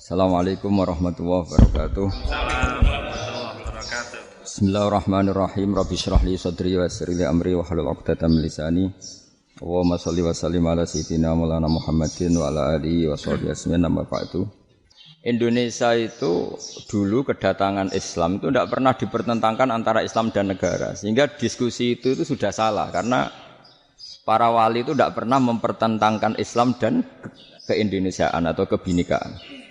Assalamualaikum warahmatullahi wabarakatuh. Assalamualaikum warahmatullahi wabarakatuh. Bismillahirrahmanirrahim. Rabbi shrah li sadri wa yassir li amri wa hlul 'uqdatam min lisani. Allahumma shalli wa sallim ala sayyidina Maulana Muhammadin wa ala alihi wa sahbihi ajmain. Amma ba'du. Indonesia itu dulu kedatangan Islam itu tidak pernah dipertentangkan antara Islam dan negara. Sehingga diskusi itu sudah salah karena para wali itu tidak pernah mempertentangkan Islam dan keindonesiaan atau kebinekaan.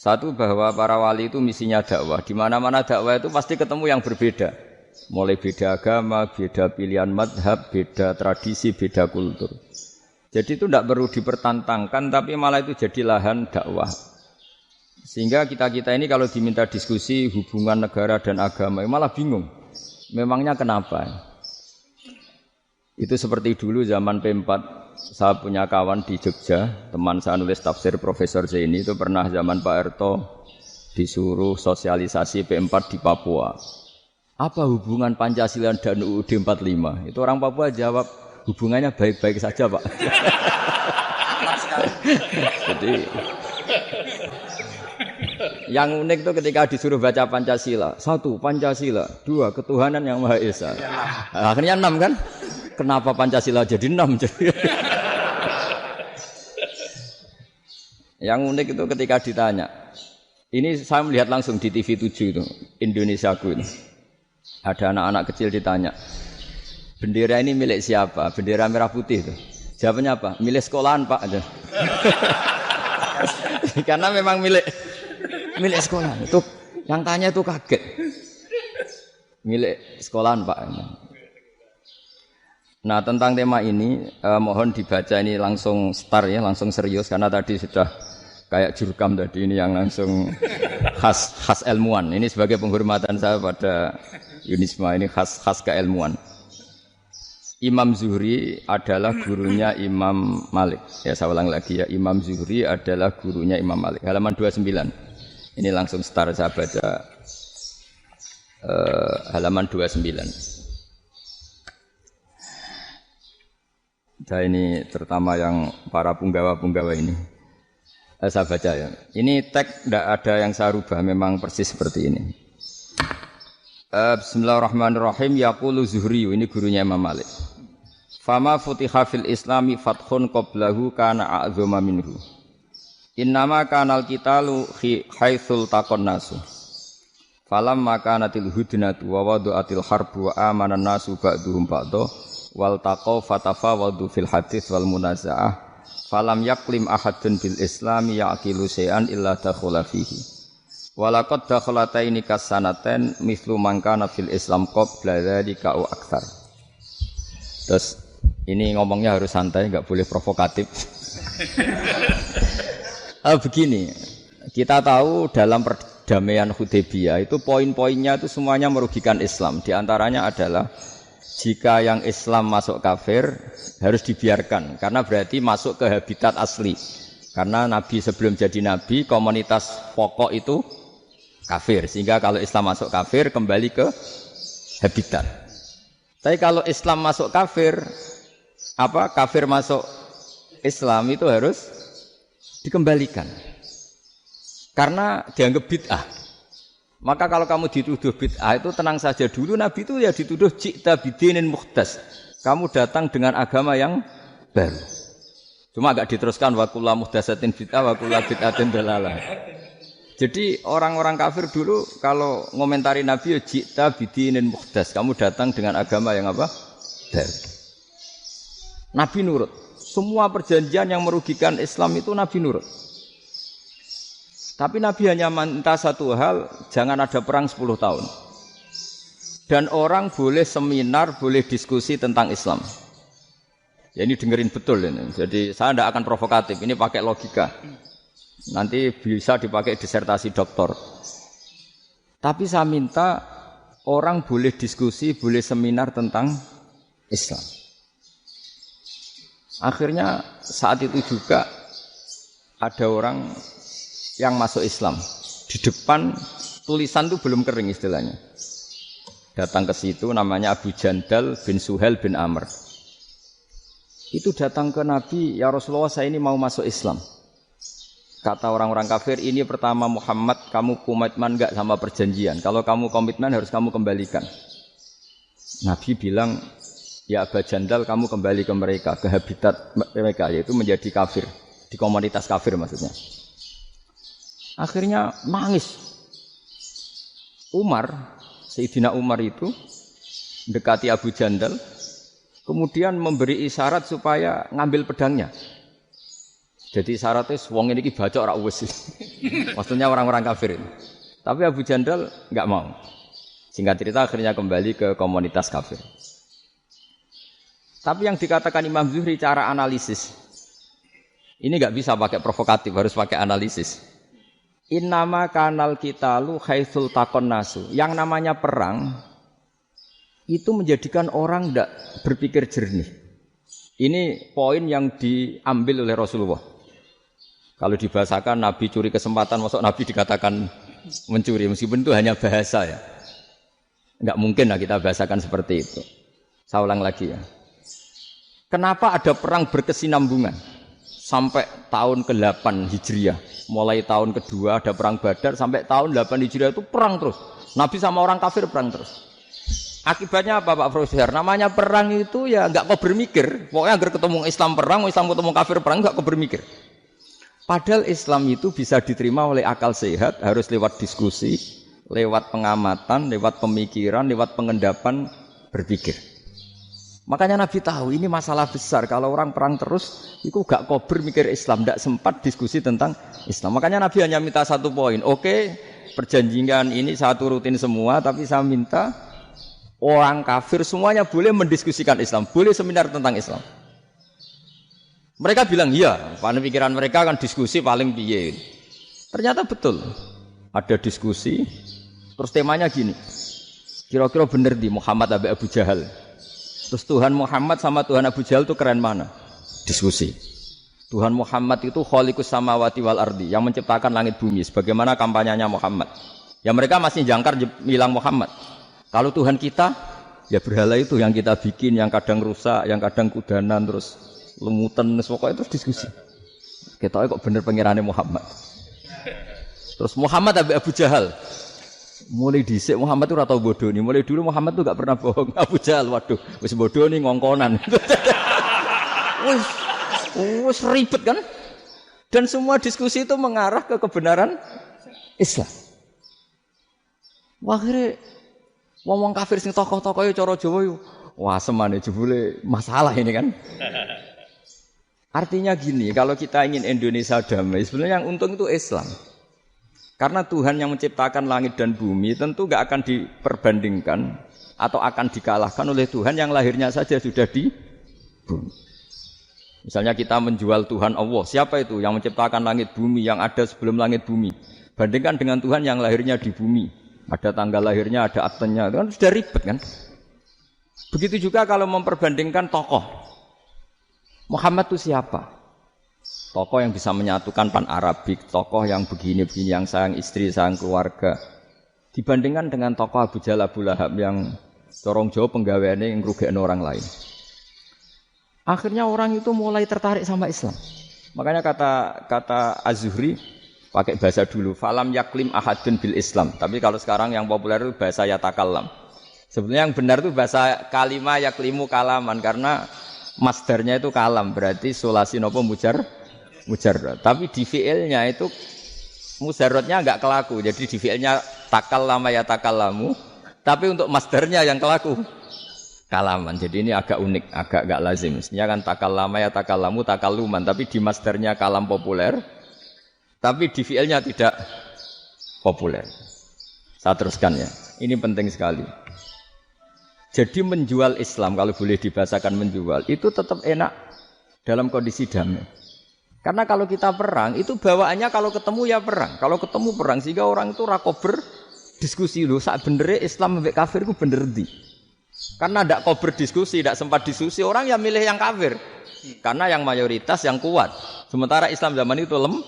Satu, bahwa para wali itu misinya dakwah. Di mana-mana dakwah itu pasti ketemu yang berbeda. Mulai beda agama, beda pilihan madhab, beda tradisi, beda kultur. Jadi itu tidak perlu dipertentangkan, tapi malah itu jadi lahan dakwah. Sehingga kita-kita ini kalau diminta diskusi hubungan negara dan agama, malah bingung. Memangnya kenapa? Itu seperti dulu zaman P4. Saya punya kawan di Jogja, teman saya nulis tafsir Profesor Zaini, itu pernah zaman Pak Harto disuruh sosialisasi P4 di Papua. Apa hubungan Pancasila dan UUD 45? Itu orang Papua jawab, hubungannya baik-baik saja Pak. Jadi yang unik itu ketika disuruh baca Pancasila. 1. Pancasila. 2. Ketuhanan yang Maha Esa. Akhirnya 6 kan? Kenapa Pancasila jadi 6? Yang unik itu ketika ditanya. Ini saya melihat langsung di TV 7 itu, Indonesiaku itu. Ada anak-anak kecil ditanya, bendera ini milik siapa? Bendera merah putih itu. Jawabannya apa? Milik sekolahan Pak. Karena memang milik sekolahan. Itu yang tanya itu kaget. Milik sekolahan Pak. Nah, tentang tema ini mohon dibaca ini langsung start ya, langsung serius karena tadi sudah kayak jurkam tadi, ini yang langsung khas ilmuwan. Ini sebagai penghormatan saya pada Yunisma, ini khas keilmuan. Imam Zuhri adalah gurunya Imam Malik. Ya, saya ulang lagi ya, Imam Zuhri adalah gurunya Imam Malik. Halaman 29. Ini langsung start saya baca halaman 29. Nah, ini terutama yang para punggawa-punggawa ini. Saya baca ya. Ini teks tidak ada yang saya rubah, memang persis seperti ini. Bismillahirrahmanirrahim. Yaqulu Zuhri, ini gurunya Imam Malik. Fama futiha fil islami fathun qablahu kana a'zama minhu. Innama kanal qitalu haitsul taqon nasu. Falamma kanatil hudnatu wa wadu'atil harbu wa amana nasu ba'duhum ba'da wal taqaw fatafawadu fil hadits wal munazaah falam yaklim ahadun bil islami yaqilu shay'an illa dakhala fihi walaqad dakhalataini kasanaten mithlu man kana fil islam qabla dzalika au aktsar. Terus ini ngomongnya harus santai, enggak boleh provokatif. Begini, kita tahu dalam perdamaian Hudaybiyah itu poin-poinnya itu semuanya merugikan Islam. Di antaranya adalah jika yang Islam masuk kafir harus dibiarkan karena berarti masuk ke habitat asli. Karena Nabi sebelum jadi Nabi komunitas pokok itu kafir, sehingga kalau Islam masuk kafir kembali ke habitat. Tapi kalau Islam masuk kafir, kafir masuk Islam itu harus dikembalikan karena dianggap bid'ah. Maka kalau kamu dituduh bid'ah itu tenang saja dulu, Nabi itu ya dituduh ji'ta bidinin muhdas. Kamu datang dengan agama yang baru. Cuma agak diteruskan wa kullu muhdasatin bid'ah wa kullu bid'atin dalalah. Jadi orang-orang kafir dulu kalau ngomentari Nabi ya ji'ta bidinin muhdas. Kamu datang dengan agama yang apa? Baru. Nabi nurut. Semua perjanjian yang merugikan Islam itu Nabi nurut. Tapi Nabi hanya minta satu hal, jangan ada perang 10 tahun. Dan orang boleh seminar, boleh diskusi tentang Islam. Ya ini dengerin betul ini. Jadi saya tidak akan provokatif, ini pakai logika. Nanti bisa dipakai disertasi doktor. Tapi saya minta orang boleh diskusi, boleh seminar tentang Islam. Akhirnya saat itu juga ada orang yang masuk Islam. Di depan tulisan itu belum kering istilahnya. Datang ke situ namanya Abu Jandal bin Suhail bin Amr. Itu datang ke Nabi, ya Rasulullah saya ini mau masuk Islam. Kata orang-orang kafir, ini pertama Muhammad, kamu komitmen enggak sama perjanjian? Kalau kamu komitmen harus kamu kembalikan. Nabi bilang, ya Aba Jandal, kamu kembali ke mereka, ke habitat mereka, yaitu menjadi kafir, di komunitas kafir maksudnya. Akhirnya nangis. Sayyidina Umar itu mendekati Abu Jandal, kemudian memberi isyarat supaya ngambil pedangnya. Jadi syaratnya wong ini baca ora wis. Maksudnya orang-orang kafir ini. Tapi Abu Jandal enggak mau. Singkat cerita akhirnya kembali ke komunitas kafir. Tapi yang dikatakan Imam Zuhri cara analisis. Ini enggak bisa pakai provokatif, harus pakai analisis. Innama kanal qitalu haitsul taqon nasu. Yang namanya perang itu menjadikan orang enggak berpikir jernih. Ini poin yang diambil oleh Rasulullah. Kalau dibahasakan Nabi curi kesempatan, masuk Nabi dikatakan mencuri, meskipun itu hanya bahasa ya. Enggak mungkin lah kita bahasakan seperti itu. Saya ulang lagi ya. Kenapa ada perang berkesinambungan? Sampai tahun ke-8 Hijriah. Mulai tahun kedua ada perang Badar, sampai tahun 8 Hijriah itu perang terus. Nabi sama orang kafir perang terus. Akibatnya apa Pak Profesor? Namanya perang itu ya enggak kau bermikir. Pokoknya agar ketemu Islam perang, Islam ketemu kafir perang, enggak kau bermikir. Padahal Islam itu bisa diterima oleh akal sehat, harus lewat diskusi, lewat pengamatan, lewat pemikiran, lewat pengendapan berpikir. Makanya Nabi tahu ini masalah besar. Kalau orang perang terus, itu gak kober mikir Islam, tidak sempat diskusi tentang Islam. Makanya Nabi hanya minta satu poin. Oke, perjanjian ini saya turutin semua, tapi saya minta orang kafir semuanya boleh mendiskusikan Islam, boleh seminar tentang Islam. Mereka bilang iya, pada pikiran mereka kan diskusi paling piye. Ternyata betul. Ada diskusi, terus temanya gini. Kira-kira bener di Muhammad sampai Abu Jahal. Terus Tuhan Muhammad sama Tuhan Abu Jahal itu keren mana? Diskusi. Tuhan Muhammad itu khaliqus samawati wal ardi, yang menciptakan langit bumi. Sebagaimana kampanyenya Muhammad. Ya mereka masih jangkar bilang Muhammad. Kalau Tuhan kita, ya berhala itu yang kita bikin, yang kadang rusak, yang kadang kudanan, terus lemutan, pokoknya terus diskusi. Kita kok bener pengirannya Muhammad. Terus Muhammad Abu Jahal. Mulai dhisik Muhammad itu ora tau bodoh nih. Mulai dulu Muhammad itu gak pernah bohong. Abu Jahal, waduh, wis bodoh nih ngongkonan. Wis ribet kan? Dan semua diskusi itu mengarah ke kebenaran Islam. Wah, akhirnya ngomong kafir sing tokoh-tokoh cara Jawa yo. Wah, semane jebule masalah ini kan. Artinya gini, kalau kita ingin Indonesia damai, sebenarnya yang untung itu Islam. Karena Tuhan yang menciptakan langit dan bumi tentu gak akan diperbandingkan atau akan dikalahkan oleh Tuhan yang lahirnya saja sudah di bumi. Misalnya kita menjual Tuhan Allah, siapa itu yang menciptakan langit bumi, yang ada sebelum langit bumi? Bandingkan dengan Tuhan yang lahirnya di bumi. Ada tanggal lahirnya, ada aktenya, itu kan sudah ribet kan? Begitu juga kalau memperbandingkan tokoh. Muhammad itu siapa? Tokoh yang bisa menyatukan pan-Arabik, tokoh yang begini-begini, yang sayang istri, sayang keluarga. Dibandingkan dengan tokoh Abu Jahal, Abu Lahab yang corong jauh penggaweannya yang ngerugikan orang lain. Akhirnya orang itu mulai tertarik sama Islam. Makanya kata Az-Zuhri, pakai bahasa dulu, falam yaklim ahadun bil Islam. Tapi kalau sekarang yang populer itu bahasa yatakallam. Sebenarnya yang benar itu bahasa kalimah yaklimu kalaman, karena masdarnya itu kalam, berarti sulasi nopo mujarrad. Tapi di fi'ilnya itu mujarradnya enggak kelaku. Jadi di fi'ilnya takallama ya takallamu, tapi untuk masdarnya yang kelaku kalaman. Jadi ini agak unik, agak enggak lazim. Mestinya kan takallama ya takallamu takalluman, tapi di masdarnya kalam populer, tapi di fi'ilnya tidak populer. Saya teruskan ya. Ini penting sekali. Jadi menjual Islam, kalau boleh dibahasakan menjual, itu tetap enak dalam kondisi damai. Karena kalau kita perang, itu bawaannya kalau ketemu ya perang. Kalau ketemu perang, sehingga orang itu rakober diskusi loh. Saat benernya Islam sampai kafir itu bener di. Karena tidak kober diskusi, tidak sempat diskusi, orang yang milih yang kafir. Karena yang mayoritas yang kuat. Sementara Islam zaman itu lemah.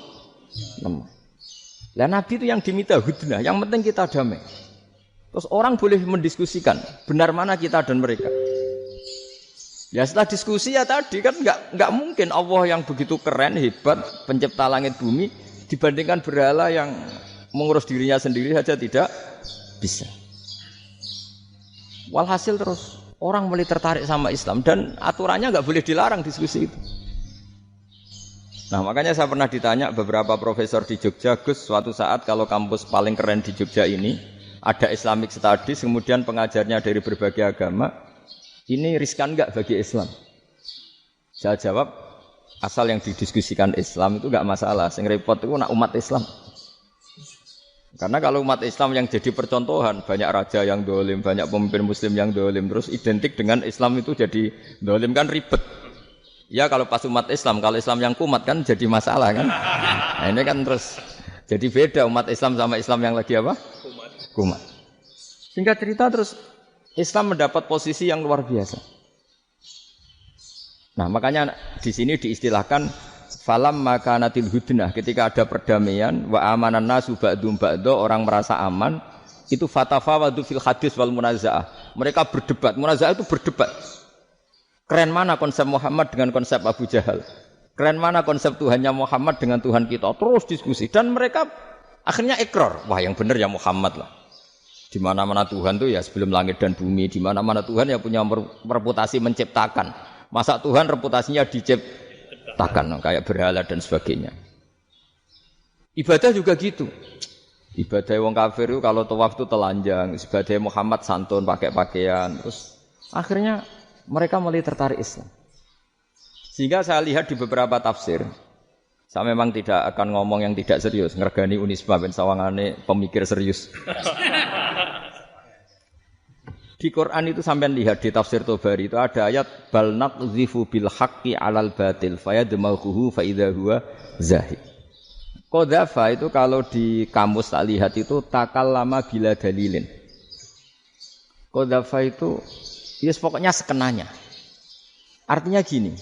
Lah Nabi itu yang diminta hudnah, yang penting kita damai. Terus orang boleh mendiskusikan benar mana kita dan mereka. Ya setelah diskusi ya tadi kan nggak mungkin Allah yang begitu keren hebat pencipta langit bumi Dibandingkan berhala yang mengurus dirinya sendiri saja tidak bisa. Walhasil terus orang mulai tertarik sama Islam dan aturannya nggak boleh dilarang diskusi itu. Nah makanya saya pernah ditanya beberapa profesor di Jogja, Gus, suatu saat kalau kampus paling keren di Jogja ini ada Islamic Studies, kemudian pengajarnya dari berbagai agama, ini riskan nggak bagi Islam? Saya jawab, asal yang didiskusikan Islam itu nggak masalah, yang repot itu nak umat Islam. Karena kalau umat Islam yang jadi percontohan, banyak raja yang dolim, banyak pemimpin muslim yang dolim, terus identik dengan Islam itu jadi dolim kan ribet. Ya kalau pas umat Islam, kalau Islam yang kumat kan jadi masalah kan. Nah ini kan terus jadi beda umat Islam sama Islam yang lagi apa? Kumat. Singkat cerita terus Islam mendapat posisi yang luar biasa. Nah makanya di sini diistilahkan falam makanatil hudnah, ketika ada perdamaian wa amanan nasu ba'dum ba'do, orang merasa aman, itu fatafawadu fil hadis wal munazaah. Mereka berdebat, munazaah itu berdebat. Keren mana konsep Muhammad dengan konsep Abu Jahal? Keren mana konsep Tuhannya Muhammad dengan Tuhan kita? Terus diskusi dan mereka akhirnya ikrar, wah yang benar ya Muhammad lah. Di mana-mana Tuhan tuh ya sebelum langit dan bumi, di mana-mana Tuhan ya punya reputasi menciptakan. Masa Tuhan reputasinya diciptakan kayak berhala dan sebagainya. Ibadah juga gitu. Ibadah wong kafir itu kalau tawaf itu telanjang, ibadah Muhammad santun pakai pakaian. Terus akhirnya mereka mulai tertarik Islam. Sehingga saya lihat di beberapa tafsir, saya memang tidak akan ngomong yang tidak serius, ngergani Unisba ben sawangane pemikir serius. Di Quran itu sampean lihat di tafsir Tobari itu ada ayat bal naqzifu bil haqqi 'alal batil fayadmaghuhu fa idza huwa zahid. Qadzafa itu kalau di kamus tak lihat itu takallama bila dalilin. Qadzafa itu yes, pokoknya sekenanya. Artinya gini,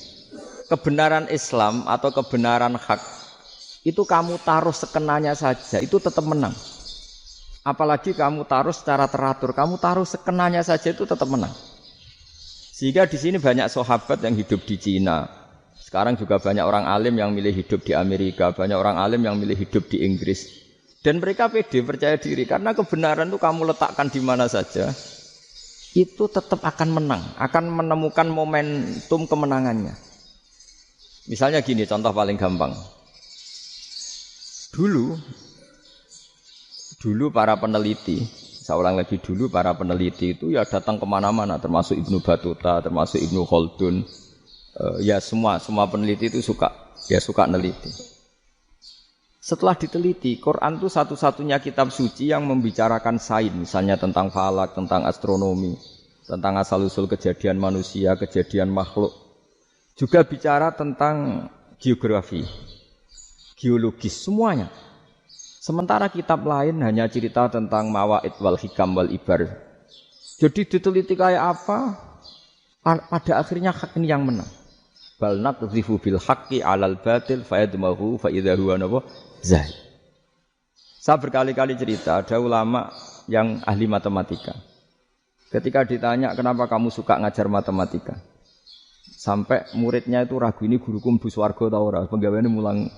kebenaran Islam atau kebenaran hak itu kamu taruh sekenanya saja, itu tetap menang. Apalagi kamu taruh secara teratur, kamu taruh sekenanya saja itu tetap menang. Sehingga di sini banyak sahabat yang hidup di Cina. Sekarang juga banyak orang alim yang milih hidup di Amerika, banyak orang alim yang milih hidup di Inggris. Dan mereka pede, percaya diri karena kebenaran itu kamu letakkan di mana saja, itu tetap akan menang, akan menemukan momentum kemenangannya. Misalnya gini, contoh paling gampang. Dulu para peneliti, saya ulang lagi dulu para peneliti itu ya datang kemana-mana, termasuk Ibnu Battuta, termasuk Ibnu Khaldun, ya semua peneliti itu suka neliti. Setelah diteliti, Quran itu satu-satunya kitab suci yang membicarakan sains, misalnya tentang falak, tentang astronomi, tentang asal-usul kejadian manusia, kejadian makhluk. Juga bicara tentang geografi, geologis, semuanya. Sementara kitab lain hanya cerita tentang mawaid wal hikam wal ibar. Jadi diteliti kayak apa, pada akhirnya hak ini yang menang. Bal naqdhifu bil haqqi 'alal batil fayadmaghu fa idza huwa zahid. Saya berkali-kali cerita, ada ulama yang ahli matematika. Ketika ditanya kenapa kamu suka ngajar matematika, sampai muridnya itu ragu, ini guruku mlebu swarga ta ora, penggaweane mulang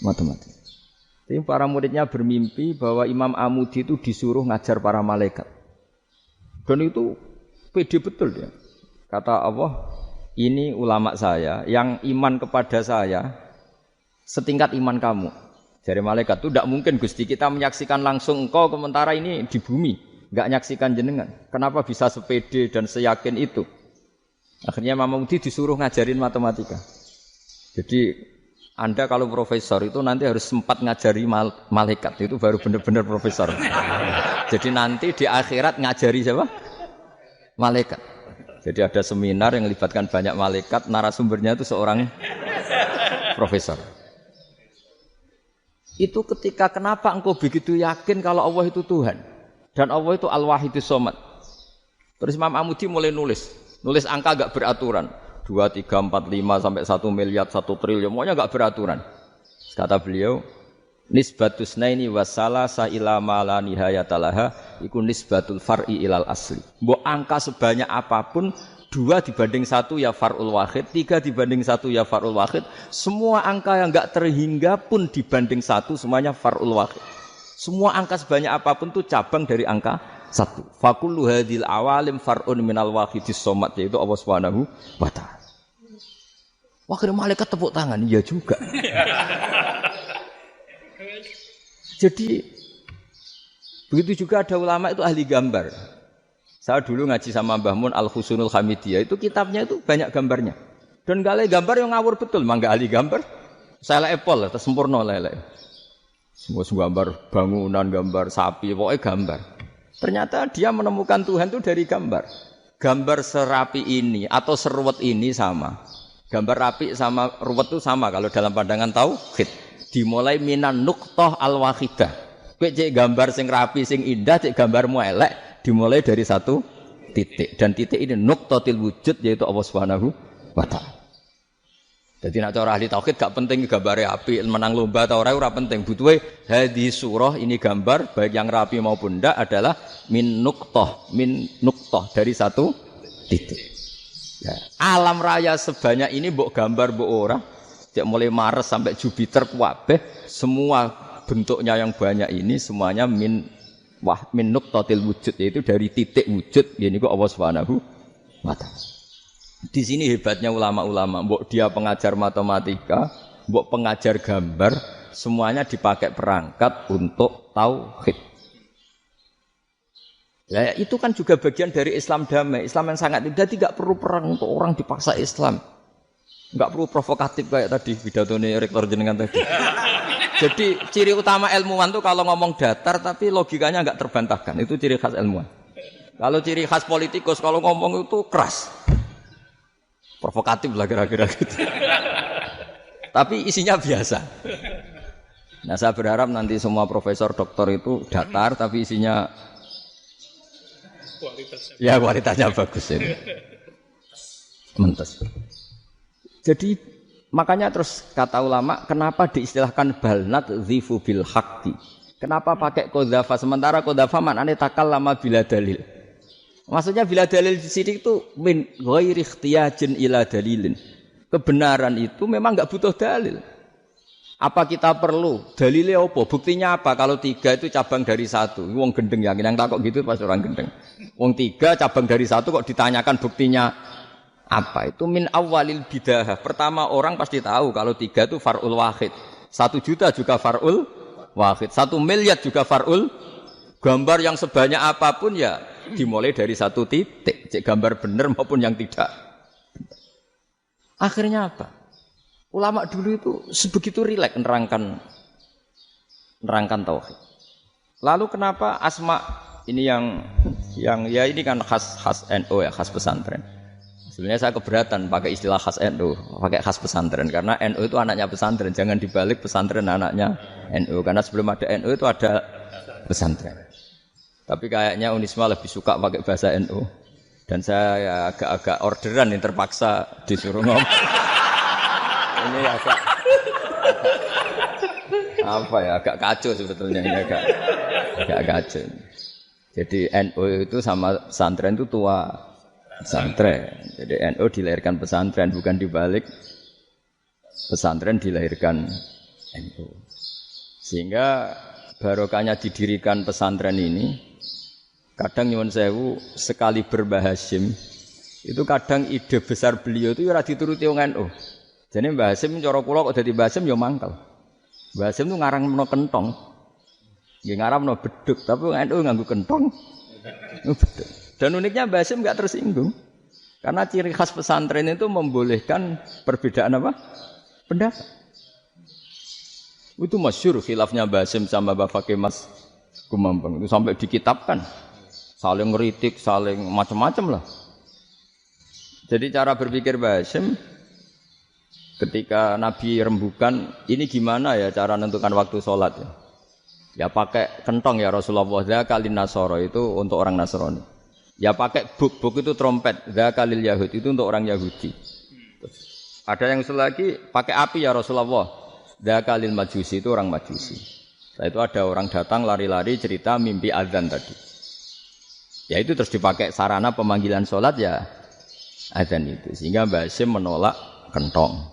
matematika. Jadi para muridnya bermimpi bahwa Imam Amudi itu disuruh ngajar para malaikat. Dan itu pede betul dia. Kata Allah, ini ulama saya yang iman kepada saya setingkat iman kamu. Dari malaikat itu tidak mungkin Gusti kita menyaksikan langsung engkau sementara ini di bumi, enggak nyaksikan jenengan. Kenapa bisa sepede dan seyakin itu? Akhirnya Imam Amudi disuruh ngajarin matematika. Jadi Anda kalau profesor itu nanti harus sempat ngajari malaikat, itu baru benar-benar profesor. Jadi nanti di akhirat ngajari siapa? Malaikat. Jadi ada seminar yang melibatkan banyak malaikat, narasumbernya itu seorang profesor. Itu ketika kenapa engkau begitu yakin kalau Allah itu Tuhan dan Allah itu Al-Wahidus Shomad. Terus Imam Amudi mulai nulis angka enggak beraturan. 2, 3, 4, 5 sampai 1 miliar, 1 triliun, pokoknya enggak beraturan. Kata beliau, nisbatus naini wasalasa ila ma la nihayatalaha iku nisbatul far'i ilal asli. Mbok angka sebanyak apapun 2 dibanding 1 ya far'ul wahid, 3 dibanding 1 ya far'ul wahid. Semua angka yang enggak terhingga pun dibanding 1 semuanya far'ul wahid. Semua angka sebanyak apapun itu cabang dari angka 1. Fakullu hadhil awalim far'un minal wahidis somad, yaitu Allah Subhanahu wa ta'ala. Akhirnya malaikat tepuk tangan, iya juga. Jadi begitu juga ada ulama itu ahli gambar. Saya dulu ngaji sama Mbah Mun Al-Husunul Hamidiyah, itu kitabnya itu banyak gambarnya. Dan gale gambar yang ngawur betul, mangga ahli gambar. Saya epol, sempurna lele. Semua gambar bangunan, gambar sapi, pokoknya gambar. Ternyata dia menemukan Tuhan itu dari gambar. Gambar serapi ini atau seruwet ini sama. Gambar rapi sama ruwet itu sama kalau dalam pandangan tauhid. Dimulai minan nuqtah al-wahidah. Kowe cek gambar sing rapi sing indah, cek gambarmu elek, dimulai dari 1 titik. Dan titik ini nuqtatil wujud, yaitu Allah Subhanahu wa ta'ala. Jadi nek cara ahli tauhid gak penting gambare apik, menang lomba ta ora penting. Butuhe hadis surah ini gambar baik yang rapi maupun ndak adalah min nuqtah dari 1 titik. Ya, alam raya sebanyak ini mbok gambar mbok ora, cek mulai Mars sampai Jupiter kabeh semua bentuknya yang banyak ini semuanya min nuqtatil wujud, yaitu dari titik wujud, niku Allah Subhanahu wa ta'ala. Di sini hebatnya ulama-ulama, mbok dia pengajar matematika, mbok pengajar gambar, semuanya dipakai perangkat untuk tauhid. Ya, itu kan juga bagian dari Islam damai, Islam yang sangat tidak perlu perang untuk orang dipaksa Islam. Enggak perlu provokatif kayak tadi pidatone rektor jenengan tadi. Jadi ciri utama ilmuwan tuh kalau ngomong datar tapi logikanya enggak terbantahkan, itu ciri khas ilmuwan. Kalau ciri khas politikus kalau ngomong itu keras. Provokatif lah kira-kira gitu. Tapi isinya biasa. Nah, saya berharap nanti semua profesor doktor itu datar tapi isinya kualitasnya bagus ini. Mentes. Jadi makanya terus kata ulama, kenapa diistilahkan balnat dzifu bil haqqi? Kenapa pakai qadzafa sementara qadzafa maknane takallama bila dalil? Maksudnya bila dalil di sini itu min ghairi ikhtiyajin ila dalilin. Kebenaran itu memang enggak butuh dalil. Apa kita perlu dalilnya apa? Buktinya apa? Kalau 3 itu cabang dari 1. Wong gendeng yakin yang takut gitu pas orang gendeng. Wong 3 cabang dari 1 kok ditanyakan buktinya apa? Itu min awalil bidah. Pertama orang pasti tahu kalau 3 itu far'ul wahid. 1 juta juga far'ul wahid. 1 miliar juga far'ul. Gambar yang sebanyak apapun ya dimulai dari 1 titik. Cek gambar benar maupun yang tidak. Akhirnya apa? Ulama dulu itu sebegitu rileks nerangkan tauhid. Lalu kenapa asma ini yang ya ini kan khas NU ya, khas pesantren. Sebenarnya saya keberatan pakai istilah khas NU, pakai khas pesantren karena NU itu anaknya pesantren, jangan dibalik pesantren anaknya NU karena sebelum ada NU itu ada pesantren. Tapi kayaknya Unisma lebih suka pakai bahasa NU dan saya ya agak orderan yang terpaksa disuruh ngomong. Ini agak kacau sebetulnya ini agak kacau. Jadi NU itu sama pesantren itu tua pesantren. Jadi NU dilahirkan pesantren bukan dibalik pesantren dilahirkan NU. Sehingga barokahnya didirikan pesantren ini kadang nyuwun sewu sekali berbahasym itu kadang ide besar beliau itu ora dituruti wong NU. Jadi Mbah Hasim cara kula kok dadi Mbah Hasim ya mangkel. Mbah Hasim itu ngarangno kentong. Nggih ngarangno beduk, tapi NU nganggo kentong. Beduk. Dan uniknya Mbah Hasim enggak tersinggung. Karena ciri khas pesantren itu membolehkan perbedaan apa? Pendapat. Itu masyhur khilafnya Mbah Hasim sama Mbah Fakih Mas Kumambang. Itu sampai dikitabkan. Saling ngeritik, saling macam-macam lah. Jadi cara berpikir Mbah Hasim ketika Nabi rembukan, ini gimana ya cara menentukan waktu sholat ya? Ya pakai kentong ya Rasulullah, dzakalin nasara itu untuk orang Nasrani. Ya pakai buk itu trompet, dzakalil Yahud itu untuk orang Yahudi. Ada yang lagi pakai api ya Rasulullah, dzakalil Majusi itu orang Majusi. Setelah itu ada orang datang lari-lari cerita mimpi azan tadi. Ya itu terus dipakai sarana pemanggilan sholat ya adzan itu. Sehingga Mbah Hasyim menolak kentong.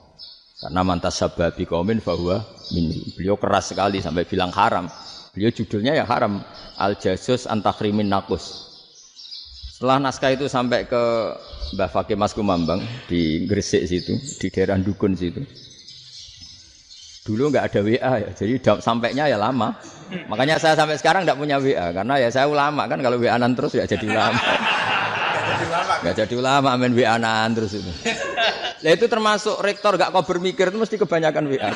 Karena mantas sababi qaumin fahuwa minhum. Beliau keras sekali sampai bilang haram. Beliau judulnya ya haram. Al-Jasus Antakhrimin Naqus. Setelah naskah itu sampai ke Mbah Fakih Mas Kumambang di Gresik situ, di daerah Dukun situ. Dulu enggak ada WA ya, jadi sampainya ya lama. Makanya saya sampai sekarang enggak punya WA karena ya saya ulama kan, kalau WA-an terus ya jadi ulama. Enggak jadi ulama main WA-an terus itu. Lah itu termasuk rektor enggak kau bermikir itu mesti kebanyakan WA.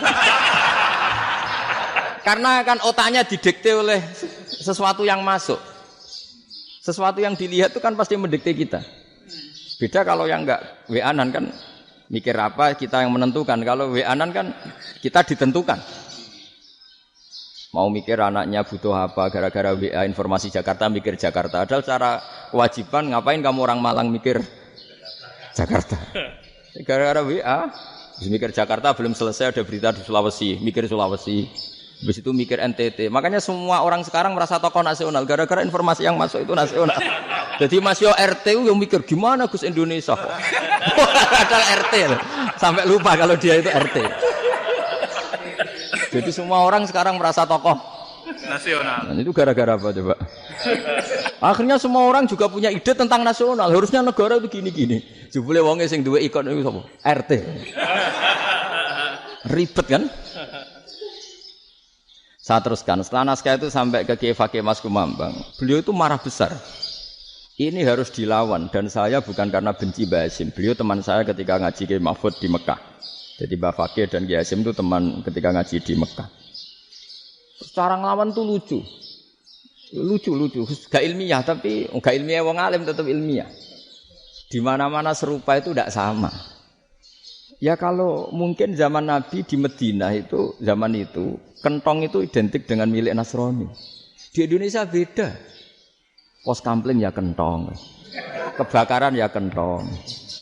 Karena kan otaknya didikte oleh sesuatu yang masuk. Sesuatu yang dilihat itu kan pasti mendikte kita. Beda kalau yang enggak WA-an kan mikir apa kita yang menentukan. Kalau WA-an kan kita ditentukan. Mau mikir anaknya butuh apa gara-gara WA informasi Jakarta mikir Jakarta. Padahal secara kewajiban ngapain kamu orang Malang mikir Jakarta. Gara-gara WA mikir Jakarta belum selesai ada berita di Sulawesi, mikir Sulawesi. Habis itu mikir NTT. Makanya semua orang sekarang merasa tokoh nasional gara-gara informasi yang masuk itu nasional. Jadi Mas Yo RT yang mikir gimana Gus Indonesia kok. Padahal RT loh. Sampai lupa kalau dia itu RT. Jadi semua orang sekarang merasa tokoh nasional. Nah, itu gara-gara apa coba? Akhirnya semua orang juga punya ide tentang nasional. Harusnya negara itu gini-gini. Jebule wonge sing duwe ikon itu sapa? RT. Ribet kan? Saya teruskan, setelah naskah itu sampai ke Kiai Fakih Mas Kumambang, beliau itu marah besar. Ini harus dilawan dan saya bukan karena benci Mbah Hasyim. Beliau teman saya ketika ngaji Kiai Mahfud di Mekah. Jadi Mbah Fakih dan Kiai Hasyim itu teman ketika ngaji di Mekah. Cara ngelawan tuh lucu. Lucu. Gak ilmiah tapi gak ilmiah wong alim tetap ilmiah. Di mana-mana serupa itu tidak sama. Ya kalau mungkin zaman Nabi di Madinah itu zaman itu kentong itu identik dengan milik Nasrani. Di Indonesia beda. Pos kampling ya kentong. Kebakaran ya kentong.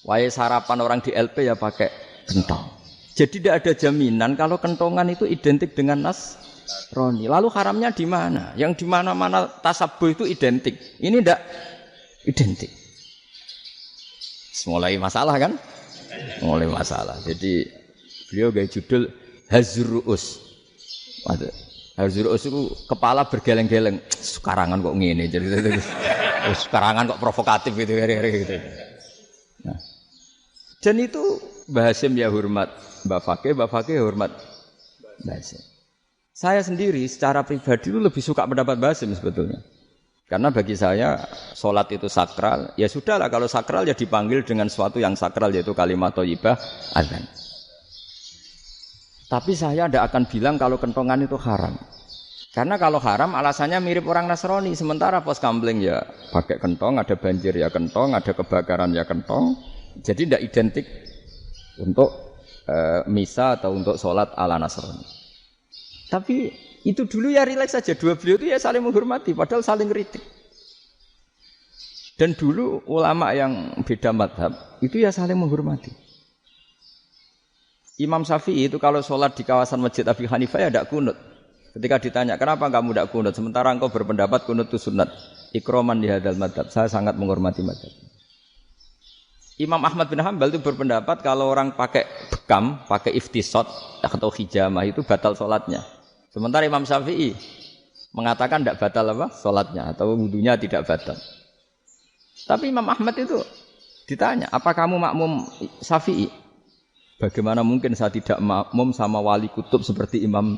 Wae sarapan orang di LP ya pakai kentong. Jadi tidak ada jaminan kalau kentongan itu identik dengan Nasrani. Lalu haramnya di mana? Yang di mana-mana tasabuh itu identik. Ini tidak identik. Mulai masalah kan? Mulai masalah. Jadi beliau gaya judul Hazruus. Hazruus itu kepala bergeleng-geleng. Sekarangan kok ngene. Jadi sekarangan kok provokatif gitu. Nah. Dan itu Mbah Hasyim ya hormat Mbah Fakih ya hormat Mbah Hasyim. Saya sendiri secara pribadi itu lebih suka pendapat Mbah Hasyim sebetulnya. Karena bagi saya sholat itu sakral, ya sudahlah kalau sakral ya dipanggil dengan sesuatu yang sakral yaitu kalimat thayyibah adzan. Tapi saya tidak akan bilang kalau kentongan itu haram. Karena kalau haram alasannya mirip orang Nasrani. Sementara pos kampling ya pakai kentong, ada banjir ya kentong, ada kebakaran ya kentong. Jadi tidak identik untuk misa atau untuk sholat ala Nasrani. Tapi itu dulu ya rileks saja, dua beliau itu ya saling menghormati, padahal saling kritik. Dan dulu ulama yang beda madhab itu ya saling menghormati. Imam Syafi'i itu kalau sholat di kawasan Masjid Abi Hanifah ya tidak kunut. Ketika ditanya kenapa kamu tidak kunut, sementara engkau berpendapat kunut itu sunat. Ikroman di hadal madhab, saya sangat menghormati madhab. Imam Ahmad bin Hanbal itu berpendapat kalau orang pakai bekam, pakai iftisot atau hijamah itu batal sholatnya. Sementara Imam Syafi'i mengatakan tidak batal apa? Sholatnya atau wudunya tidak batal. Tapi Imam Ahmad itu ditanya, apa kamu makmum Syafi'i? Bagaimana mungkin saya tidak makmum sama wali kutub seperti Imam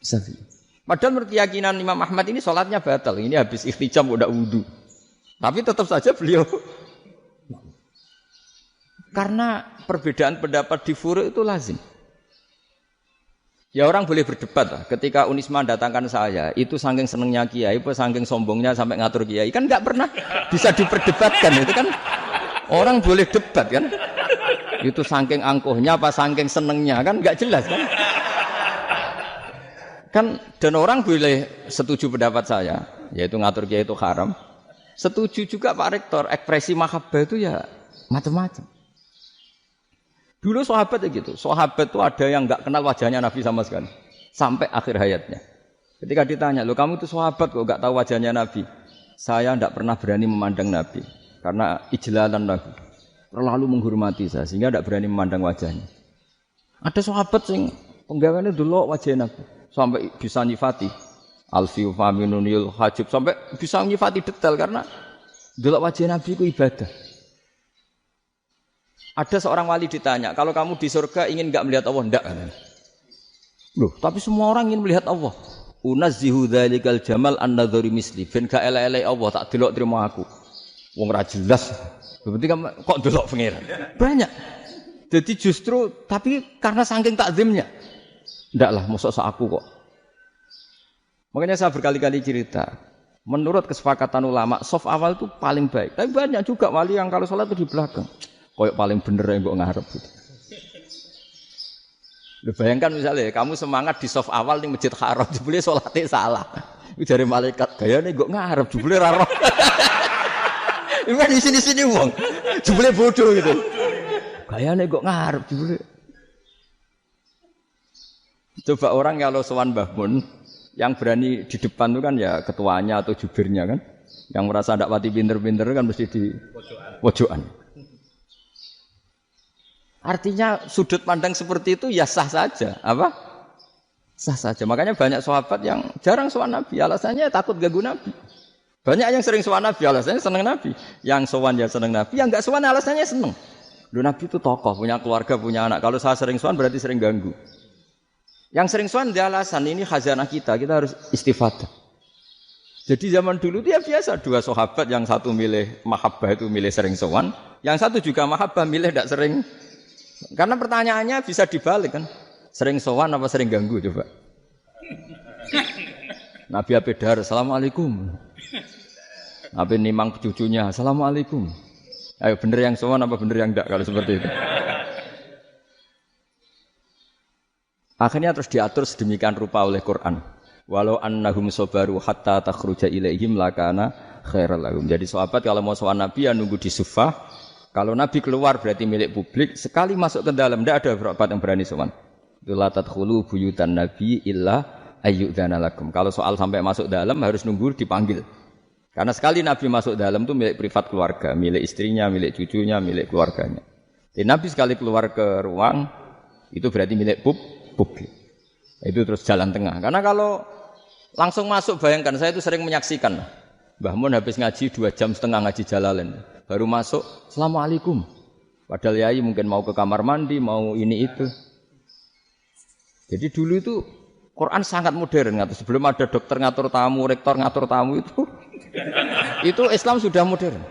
Syafi'i? Padahal menurut keyakinan Imam Ahmad ini sholatnya batal. Ini habis ikhtijam udah wudu. Tapi tetap saja beliau. Karena perbedaan pendapat di furu' itu lazim. Ya orang boleh berdebat lah. Ketika Unisma datangkan saya, itu saking senengnya kiai, saking sombongnya sampai ngatur kiai, kan nggak pernah bisa diperdebatkan. Itu kan orang boleh debat kan? Itu saking angkuhnya apa saking senengnya kan nggak jelas kan? Kan dan orang boleh setuju pendapat saya, yaitu ngatur kiai itu haram. Setuju juga Pak Rektor, ekspresi mahabbah itu ya macam-macam. Dulu sahabat ya gitu, sahabat itu ada yang enggak kenal wajahnya Nabi sama sekali sampai akhir hayatnya. Ketika ditanya, "Loh kamu itu sahabat kok enggak tahu wajahnya Nabi?" "Saya enggak pernah berani memandang Nabi karena ijlalan Nabi." terlalu menghormati saya sehingga tidak berani memandang wajahnya. Ada sahabat sing penggaweane delok wajah Nabi sampai bisa nyifati alfiu faminunil hajib sampai bisa nyifati detail karena delok wajah Nabi itu ibadah. Ada seorang wali ditanya, kalau kamu di surga ingin enggak melihat Allah? Enggak. Loh, tapi semua orang ingin melihat Allah. Unazzihu dzalikal jamal an-nadhari misli. Ben gak elek-elek Allah tak delok terima aku. Wong ra jelas. Berarti kok delok pangeran. Banyak. Jadi justru tapi karena saking takzimnya. Ndaklah mosok sak aku kok. Makanya saya berkali-kali cerita. Menurut kesepakatan ulama, soft awal itu paling baik. Tapi banyak juga wali yang kalau sholat itu di belakang. Koyok paling bener yang kok ngarep gitu. Lu bayangkan misalnya kamu semangat di soft awal di Masjid Haram, jebule sholatnya salah. Itu dari malaikat gayane kok ngarep, jebule ra roh. Iku di sini-sini wong. Jebule bodoh gitu. Gayane kok ngarep jebule. Coba orang kalau sowan Mbah Mun yang berani di depan itu kan ya ketuanya atau jubirnya kan. Yang merasa ndak pati pinter-pinter kan mesti di pojokan. Artinya sudut pandang seperti itu ya sah saja, apa? Sah saja. Makanya banyak sahabat yang jarang sowan Nabi, alasannya takut ganggu Nabi. Banyak yang sering sowan Nabi, alasannya seneng Nabi. Yang sowan ya seneng Nabi, yang enggak sowan alasannya seneng. Loh, Nabi itu tokoh, punya keluarga, punya anak. Kalau saya sering sowan berarti sering ganggu. Yang sering sowan dia alasan ini khazanah kita harus istifadah. Jadi zaman dulu dia biasa dua sahabat, yang satu milih mahabbah itu milih sering sowan, yang satu juga mahabbah milih tidak sering. Karena pertanyaannya bisa dibalik kan. Sering sowan apa sering ganggu coba. Nabi Abedar, Assalamualaikum. Nabi nimang cucunya, Assalamualaikum. Ayo bener yang sowan apa bener yang enggak kalau seperti itu. Akhirnya terus diatur sedemikian rupa oleh Quran. Walau annahum sabaru hatta takhruja ilaihim lakana khairal lahum. Jadi sahabat kalau mau sowan Nabi ya nunggu di sufah. Kalau Nabi keluar berarti milik publik. Sekali masuk ke dalam, tidak ada sahabat yang berani sowan. La tadkhulu buyutan Nabi illa ayyudzana lakum. Kalau soal sampai masuk dalam harus nunggu dipanggil. Karena sekali Nabi masuk dalam itu milik privat keluarga, milik istrinya, milik cucunya, milik keluarganya. Jadi Nabi sekali keluar ke ruang itu berarti milik publik. Itu terus jalan tengah. Karena kalau langsung masuk, bayangkan saya itu sering menyaksikan. Mbah Mun habis ngaji 2,5 jam ngaji Jalalain. Baru masuk, Assalamualaikum. Padahal yai mungkin mau ke kamar mandi, mau ini itu. Jadi dulu itu Quran sangat modern. Sebelum ada dokter ngatur tamu, rektor ngatur tamu itu Islam sudah modern.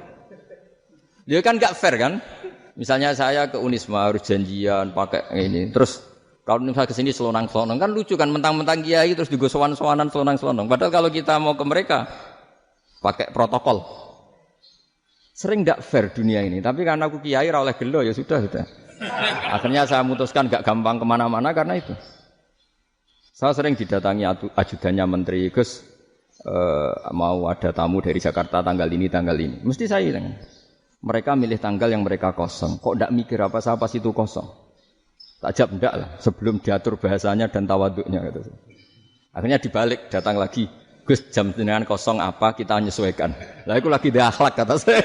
Dia kan gak fair kan? Misalnya saya ke Unisma harus janjian pakai ini. Terus kalau misalnya ke sini selonang-selonang kan lucu kan, mentang-mentang kiai terus juga sowan-sowanan selonang-selonang. Padahal kalau kita mau ke mereka pakai protokol. Sering tidak fair dunia ini, tapi karena aku kiai ra oleh gelo ya sudah. Akhirnya saya memutuskan gak gampang kemana-mana karena itu. Saya sering didatangi ajudannya menteri, Gus mau ada tamu dari Jakarta tanggal ini. Mesti saya bilang, mereka milih tanggal yang mereka kosong. Kok tidak mikir apa pas itu kosong? Tak jawab enggak lah, sebelum diatur bahasanya dan tawaduknya gitu. Akhirnya dibalik, datang lagi. Gus jam jenengan kosong apa kita menyesuaikan. Lah itu lagi dia akhlak kata saya.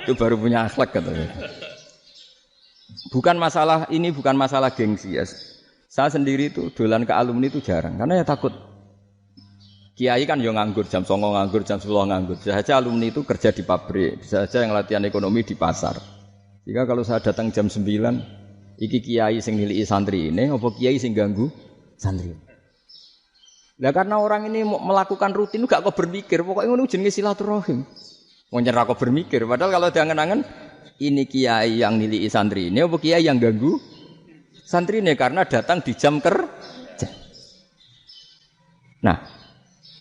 Itu baru punya akhlak kata saya. Bukan masalah gengsi ya. Saya sendiri itu dolan ke alumni itu jarang karena ya takut. Kiai kan yo nganggur jam 09.00 nganggur jam 10 nganggur. Bisa saja alumni itu kerja di pabrik, bisa saja yang latihan ekonomi di pasar. Jika kalau saya datang jam 9, iki kiai sing nilai santri ini apa kiai sing ganggu santri. Lah karena orang ini melakukan rutin gak kok berpikir, pokoknya ngono jenenge silaturahim. Wong yen ra kok berpikir, padahal kalau diangen-angen ini kiai yang nilai santri ini apa kiai yang ganggu santri ini karena datang di jam kerja. Nah,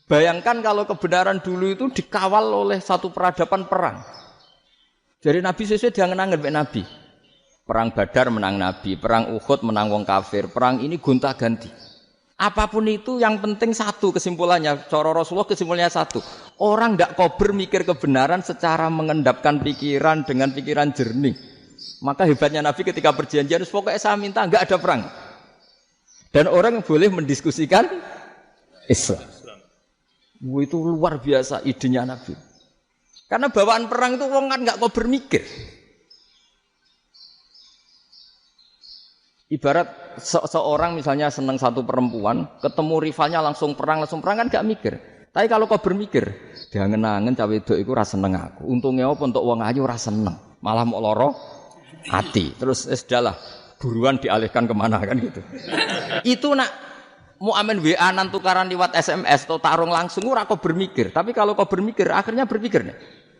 bayangkan kalau kebenaran dulu itu dikawal oleh satu peradaban perang. Jadi Nabi sesuai diangen-angen mek Nabi. Perang Badar menang Nabi, perang Uhud menang wong kafir, perang ini gonta-ganti. Apapun itu yang penting satu kesimpulannya, cara Rasulullah kesimpulannya satu. Orang tidak kober mikir kebenaran secara mengendapkan pikiran dengan pikiran jernih. Maka hebatnya Nabi ketika perjanjian, pokoknya saya minta enggak ada perang. Dan orang boleh mendiskusikan Islam. Itu luar biasa idenya Nabi. Karena bawaan perang itu wong kan enggak kok bermikir. Ibarat seorang misalnya seneng satu perempuan, ketemu rivalnya langsung perang kan enggak mikir. Tapi kalau kau bermikir, dia ngenangen cawe wedok iku ora seneng aku. Untungnya apa untuk wong ayu ora seneng, malah mau loro hati. Terus sudahlah, buruan dialihkan kemana kan gitu. Itu nak mau amen WA nan tukaran lewat SMS atau tarung langsung ora kau bermikir. Tapi kalau kau bermikir, akhirnya berpikir nih.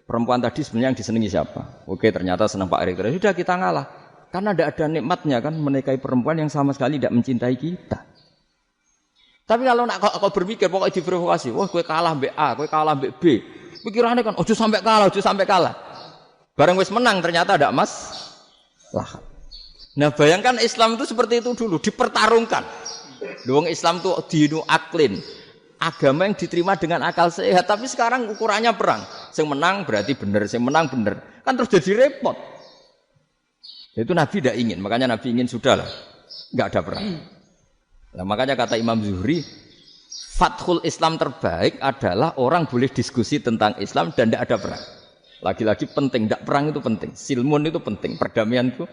Perempuan tadi sebenarnya yang disenangi siapa? Oke, ternyata senang Pak Erik. Sudah kita ngalah. Karena tidak ada nikmatnya kan menikahi perempuan yang sama sekali tidak mencintai kita. Tapi kalau nak kau berpikir pokoknya diprovokasi, wah kowe kalah mbek A, kowe kalah mbek B. Pikirannya kan ojo sampai kalah. Bareng wis menang ternyata ada emas. Lah. Nah, bayangkan Islam itu seperti itu dulu, dipertarungkan. Wong Islam itu dinu aklin. Agama yang diterima dengan akal sehat, tapi sekarang ukurannya perang. Sing menang berarti benar, sing menang benar. Kan terus jadi repot. Itu Nabi tidak ingin, makanya Nabi ingin sudahlah, enggak ada perang. Nah, makanya kata Imam Zuhri, fathul Islam terbaik adalah orang boleh diskusi tentang Islam dan tidak ada perang. Lagi-lagi penting, tidak perang itu penting. Silmun itu penting, perdamaian itu.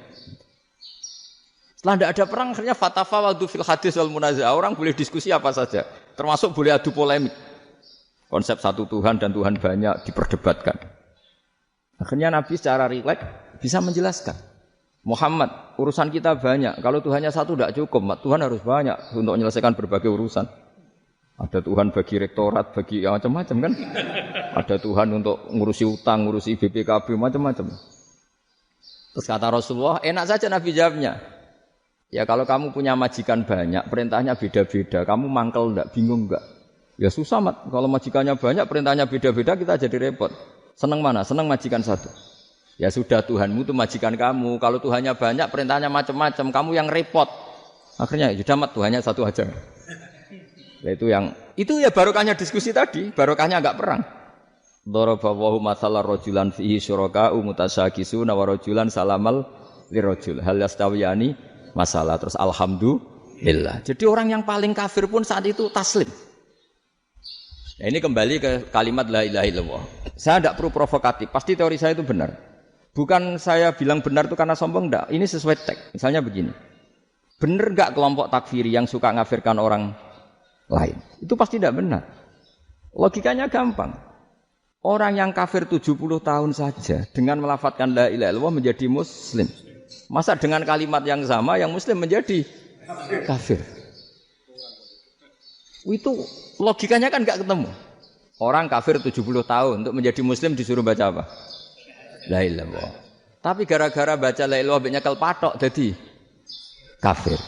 Setelah tidak ada perang, akhirnya fatafawadu fil hadis wal munaza'ah. Orang boleh diskusi apa saja, termasuk boleh adu polemik. Konsep satu Tuhan dan Tuhan banyak diperdebatkan. Akhirnya Nabi secara rileks bisa menjelaskan. Muhammad, urusan kita banyak. Kalau Tuhannya satu tidak cukup, Tuhan harus banyak untuk menyelesaikan berbagai urusan. Ada Tuhan bagi rektorat, bagi macam-macam kan. Ada Tuhan untuk ngurusi utang, ngurusi BPKB, macam-macam. Terus kata Rasulullah, enak saja Nabi jawabnya. Ya kalau kamu punya majikan banyak, perintahnya beda-beda. Kamu mangkel enggak, bingung enggak? Ya susah, Mat. Kalau majikannya banyak, perintahnya beda-beda, kita jadi repot. Senang mana? Senang majikan satu. Ya sudah, Tuhanmu itu majikan kamu. Kalau Tuhannya banyak, perintahnya macam-macam. Kamu yang repot. Akhirnya sudah mat Tuhannya satu aja. Ya itu ya barokahnya diskusi tadi. Barokahnya enggak perang. Daraballahu mathalan rajulan fihi syuraka'u mutasyakisuna wa rajulan salamal lirajul. Hal yastawiyani masalah. Terus alhamdulillah. Jadi orang yang paling kafir pun saat itu taslim. Nah, ini kembali ke kalimat la ilaha illallah. Saya tidak perlu provokatif. Pasti teori saya itu benar. Bukan saya bilang benar itu karena sombong, enggak. Ini sesuai teks. Misalnya begini. Benar enggak kelompok takfiri yang suka ngafirkan orang lain? Itu pasti tidak benar. Logikanya gampang. Orang yang kafir 70 tahun saja dengan melafadzkan la ilaha illallah menjadi muslim. Masa dengan kalimat yang sama yang muslim menjadi kafir? Itu logikanya kan enggak ketemu. Orang kafir 70 tahun untuk menjadi muslim disuruh baca apa? La ilaha illallah. Tapi gara-gara baca la ilaha illallah nyekel patok jadi kafir.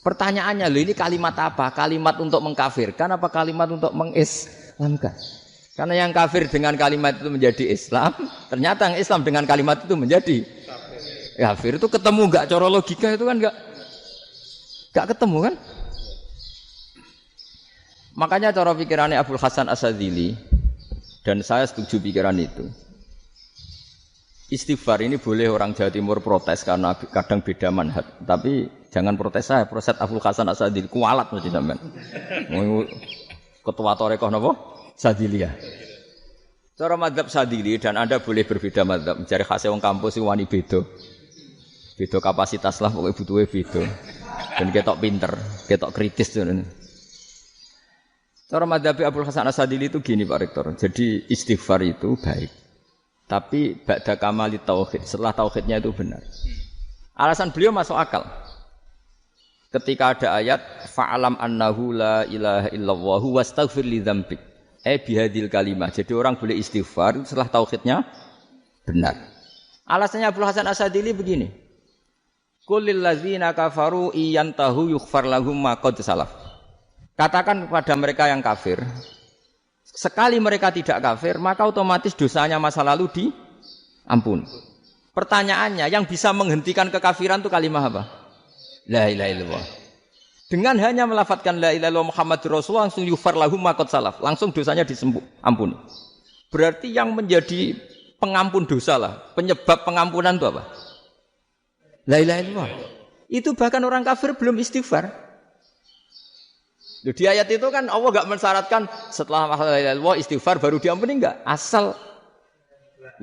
Pertanyaannya, loh ini kalimat apa? Kalimat untuk mengkafirkan apa kalimat untuk mengislamkan? Karena yang kafir dengan kalimat itu menjadi Islam, ternyata yang Islam dengan kalimat itu menjadi kafir. Itu ketemu enggak cara logika itu kan enggak ketemu kan? Makanya cara pikirannya Abul Hasan Asyadzili dan saya setuju pikiran itu. Istighfar ini boleh orang Jawa Timur protes karena kadang beda manhaj, tapi jangan protes saya, protes Abul Hasan Asyadzili kualat mesti sampean. Ketua Torekoh napa? Sadziliyah. Cara madzhab Sadzili dan Anda boleh berbeda madzhab, mencari khasnya wong kampus sing wani beda. Beda kapasitas lah pokoknya butuhe beda. Dan ketok pinter, ketok kritis ngono. Cara madzhab Abul Hasan Asyadzili itu gini Pak Rektor. Jadi istighfar itu baik. Tapi ba'da kamali tauhid, setelah tauhidnya itu benar. Alasan beliau masuk akal. Ketika ada ayat fa'alam annahu la ilaha illallah wastaghfir li dzambik. Bihadil kalimah. Jadi orang boleh istighfar setelah tauhidnya benar. Alasannya Abul Hasan Asyadzili begini. Qul lil ladzina kafaru iyantahu yughfar lahum ma qad salaf. Katakan kepada mereka yang kafir, sekali mereka tidak kafir, maka otomatis dosanya masa lalu diampuni. Pertanyaannya, yang bisa menghentikan kekafiran itu kalimat apa? La ilaha illallah. Dengan hanya melafadzkan la ilaha illallah Muhammadur Rasulullah langsung yughfar lahum ma qad salaf, langsung dosanya ampuni. Berarti yang menjadi pengampun dosa lah, penyebab pengampunan itu apa? La ilaha illallah. Itu bahkan orang kafir belum istighfar. Di ayat itu kan Allah enggak mensyaratkan setelah la ilaha illallah istighfar baru diampuni, enggak. Asal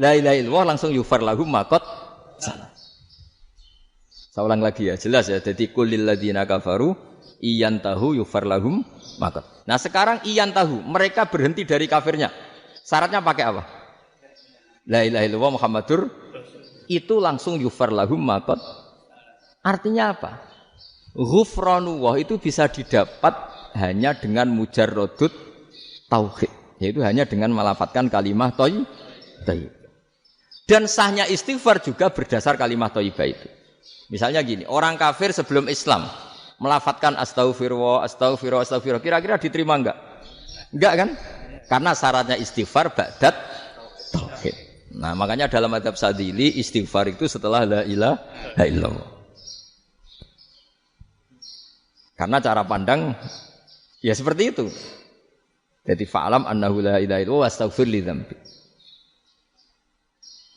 la ilaha illallah langsung yufar lahum maqad salah. Saya ulang lagi ya, jelas ya. Jadi kulil ladzina kafaru iyantahu yufar lahum maqad. Nah, sekarang iyantahu, mereka berhenti dari kafirnya. Syaratnya pakai apa? La ilaha illallah Muhammadur itu langsung yufar lahum maqad. Artinya apa? Ghufranullah itu bisa didapat hanya dengan mujarradut tauhid, yaitu hanya dengan melafadzkan kalimah thayyibah. Dan sahnya istighfar juga berdasar kalimah thayyibah itu. Misalnya gini, orang kafir sebelum Islam melafadzkan astaghfirullah, astaghfirullah, astaghfirullah, kira-kira diterima enggak? Enggak kan? Karena syaratnya istighfar ba'dat tauhid. Nah, makanya dalam mazhab Sadzili istighfar itu setelah la ilaha illallah. Karena cara pandang ya seperti itu. Jadi fa'lam annahu la ilaha illallah wastaghfir li dzambi.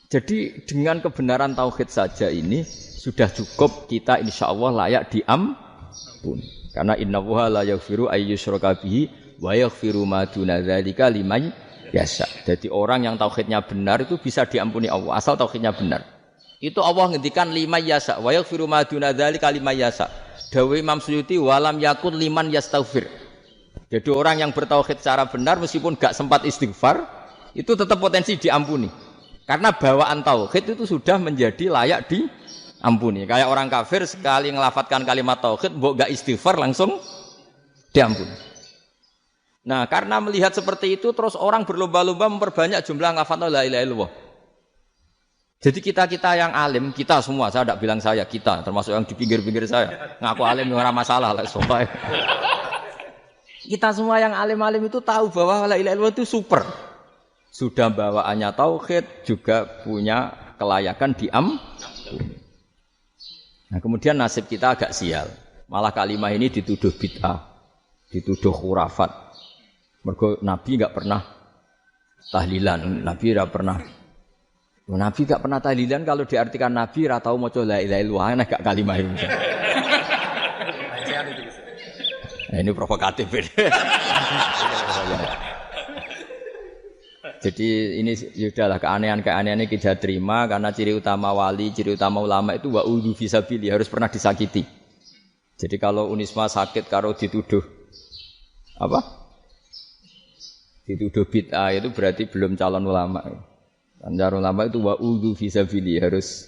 Jadi dengan kebenaran tauhid saja ini sudah cukup kita insyaallah layak diampuni. Karena innallaha la yaghfiru ayyusyraka bihi wa yaghfiru ma duna dzalika liman yasha. Jadi orang yang tauhidnya benar itu bisa diampuni Allah asal tauhidnya benar. Itu Allah ngendikan liman yasha wa yaghfiru ma duna dzalika liman yasha. Dawe Imam Suyuti walam yakun liman yastaghfir. Jadi orang yang bertauhid secara benar meskipun gak sempat istighfar itu tetap potensi diampuni. Karena bawaan tauhid itu sudah menjadi layak diampuni. Kayak orang kafir sekali ngelafadzkan kalimat tauhid, mbok gak istighfar langsung diampuni. Nah, karena melihat seperti itu terus orang berlomba-lomba memperbanyak jumlah ngelafadzkan la ilaha illallah. Jadi kita yang alim, kita semua, saya tidak bilang saya, kita termasuk yang di pinggir-pinggir saya, ngaku alim ora masalah lah soalnya. Kita semua yang alim-alim itu tahu bahwa la ilaha illallah itu super. Sudah bawaannya tauhid juga punya kelayakan diampuni. Nah, kemudian nasib kita agak sial. Malah kalimah ini dituduh bid'ah, dituduh khurafat. Mergo Nabi enggak pernah tahlilan, Nabi enggak pernah. Nabi enggak pernah tahlilan kalau diartikan Nabi ora tau maca la ilaha illallah nek gak kalimah itu. Nah, ini provokatif ini. Jadi ini sudahlah keanehan-keanehan ini kita terima karena ciri utama wali, ciri utama ulama itu wa'udhu fisabili harus pernah disakiti. Jadi kalau Unisma sakit kalau dituduh apa? Dituduh bid'ah itu berarti belum calon ulama. Calon ulama itu wa'udhu fisabili harus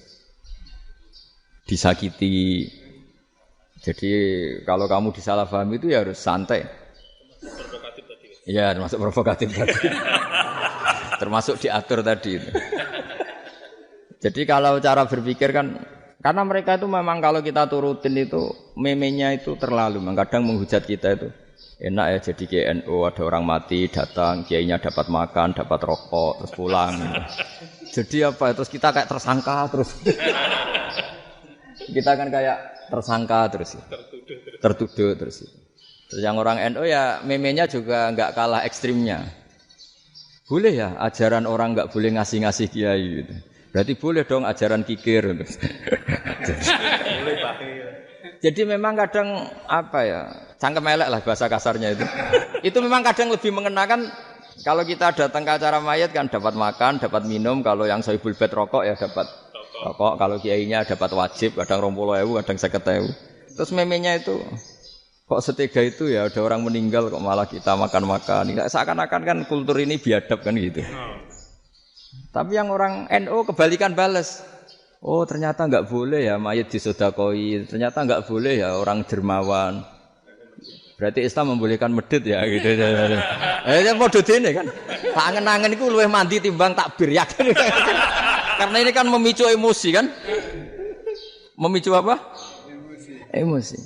disakiti. Jadi kalau kamu disalahpahami itu ya harus santai. Provokatif tadi. Iya, termasuk provokatif tadi. Termasuk diatur tadi. Jadi kalau cara berpikir kan, karena mereka itu memang kalau kita turutin itu memenya itu terlalu, kadang menghujat kita itu. Enak ya jadi KNU ada orang mati datang, kiainya dapat makan, dapat rokok, terus pulang. Jadi apa? Terus kita kayak tersangka terus. Kita kan kayak tersangka terus. Tertuduh terus. Terus yang orang NU ya memenya juga enggak kalah ekstrimnya. Boleh ya ajaran orang enggak boleh ngasih-ngasih kiai gitu. Berarti boleh dong ajaran kikir gitu. Jadi memang kadang apa ya, cangkem elek lah bahasa kasarnya itu. Itu memang kadang lebih mengenakan kalau kita datang ke acara mayat kan dapat makan, dapat minum, kalau yang sohibul bait rokok ya dapat rokok, kalau kiainya dapat wajib, kadang 20.000, kadang 50.000. Terus memenya itu kok setega itu ya ada orang meninggal kok malah kita makan-makan. Seakan-akan kan kultur ini biadab kan gitu. Tapi yang orang NU kebalikan balas. Oh ternyata enggak boleh ya mayat disodakoi. Ternyata enggak boleh ya orang dermawan. Berarti Islam membolehkan medit ya gitu. Yang model ini kan. Angen-angen itu luwih mandi timbang takbir ya kan. Karena ini kan memicu emosi kan. Memicu apa? Emosi.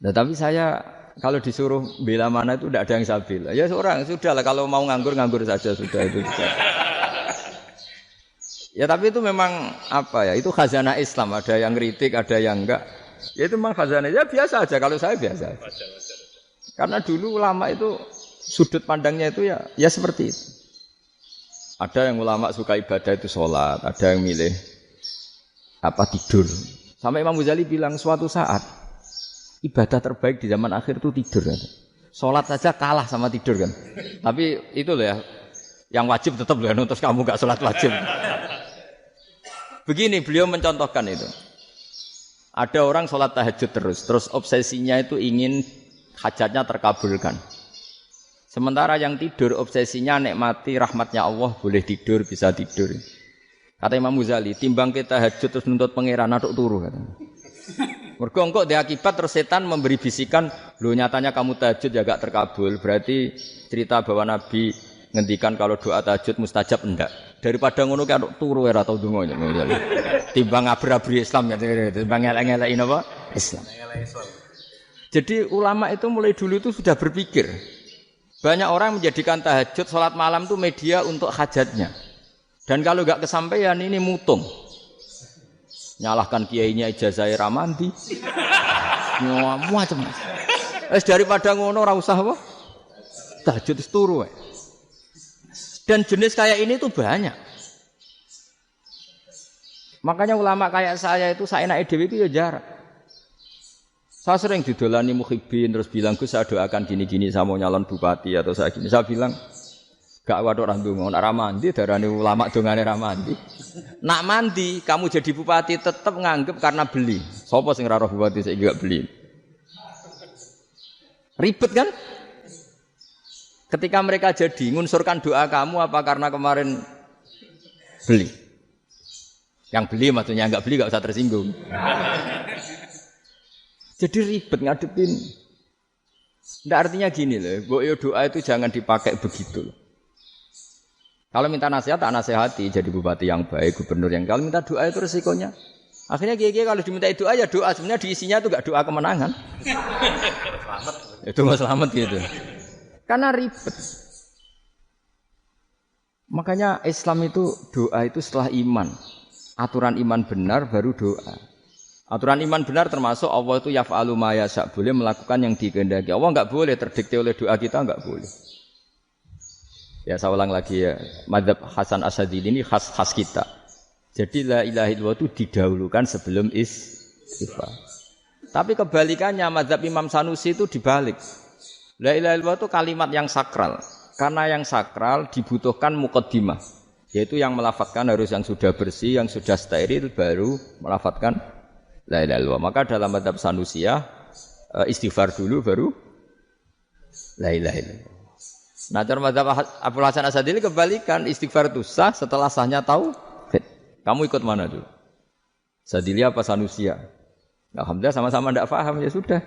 Nah, tapi saya kalau disuruh bela mana itu tidak ada yang saya bela. Ya seorang sudahlah kalau mau nganggur saja sudah itu. Ya tapi itu memang apa ya? Itu khazanah Islam. Ada yang kritik, ada yang enggak. Ya itu memang khazanah. Ya biasa aja kalau saya biasa. Karena dulu ulama itu sudut pandangnya itu ya seperti itu. Ada yang ulama suka ibadah itu sholat, ada yang milih apa tidur. Sampai Imam Ghazali bilang suatu saat ibadah terbaik di zaman akhir itu tidur kan. Sholat saja kalah sama tidur kan. Tapi itu loh ya. Yang wajib tetap loh, terus kamu gak sholat wajib. Begini beliau mencontohkan itu. Ada orang sholat tahajud terus obsesinya itu ingin hajatnya terkabulkan. Sementara yang tidur obsesinya nikmati rahmatnya Allah, boleh tidur, bisa tidur. Kata Imam Ghazali, timbang kita tahajud terus nuntut pangeran aduk turu katanya. Mergo engko dia akibat terus setan memberi bisikan, lho nyatanya kamu tahajud ya gak terkabul. Berarti cerita bahwa Nabi ngendikan kalau doa tahajud mustajab enggak. Daripada ngono ki aduk turu ora tau ndonga. Timbang abri-abri Islam ya, timbang elek-elekin apa? Islam. Jadi ulama itu mulai dulu itu sudah berpikir. Banyak orang menjadikan tahajud, sholat malam itu media untuk hajatnya. Dan kalau enggak kesampaian ini mutung. Nyalahkan kiainya ijazah ramandi. Macam. Daripada ngono ora usah apa? Tahajud turu. Dan jenis kayak ini tuh banyak. Makanya ulama kayak saya itu saenake dhewe itu ya jarak. Saya sering didolani muhibbin terus bilang, "Gus, saya doakan gini-gini saya mau nyalon bupati atau saya gini." Saya bilang, "Gak waduh ora ndonga, ora mandi darane ulama dongane ra mandi." Nak mandi, kamu jadi bupati tetap nganggep karena beli. Sopo sing ora roh bupati saiki gak beli? Ribet kan? Ketika mereka jadi ngunsurkan doa kamu apa karena kemarin beli? Yang beli maksudnya enggak beli enggak usah tersinggung. Jadi ribet ngadepin. Ndak artinya gini loh, mbok doa itu jangan dipakai begitu. Kalau minta nasihat, tak nasihati jadi bupati yang baik, gubernur yang. Kalau minta doa itu resikonya. Akhirnya kiai kalau diminta doa ya doa, sebenarnya diisinya itu enggak doa kemenangan. Selamat. Itu enggak selamat gitu. Karena ribet. Makanya Islam itu doa itu setelah iman. Aturan iman benar baru doa. Aturan iman benar termasuk Allah itu yaf'alu ma yasha, boleh melakukan yang dikehendaki. Allah enggak boleh terdikte oleh doa kita, enggak boleh. Ya saya ulang lagi ya, mazhab Hasan Asy'adili ini khas kita. Jadi la ilaha illallah itu didahulukan sebelum istighfar. Tapi kebalikannya mazhab Imam Sanusi itu dibalik. La ilaha illallah itu kalimat yang sakral. Karena yang sakral dibutuhkan muqaddimah, yaitu yang melafadzkan harus yang sudah bersih, yang sudah steril baru melafadzkan la ilaha illallah. Maka dalam mazhab Sanusiyah istighfar dulu baru la ilaha illallah. Nah, cara mazhab Abdul Hasan Asy'adili kebalikan, istighfar itu sah setelah sahnya tauhid. Kamu ikut mana dulu? Asy'adili apa Sanusiyah? Alhamdulillah sama-sama tidak paham ya sudah.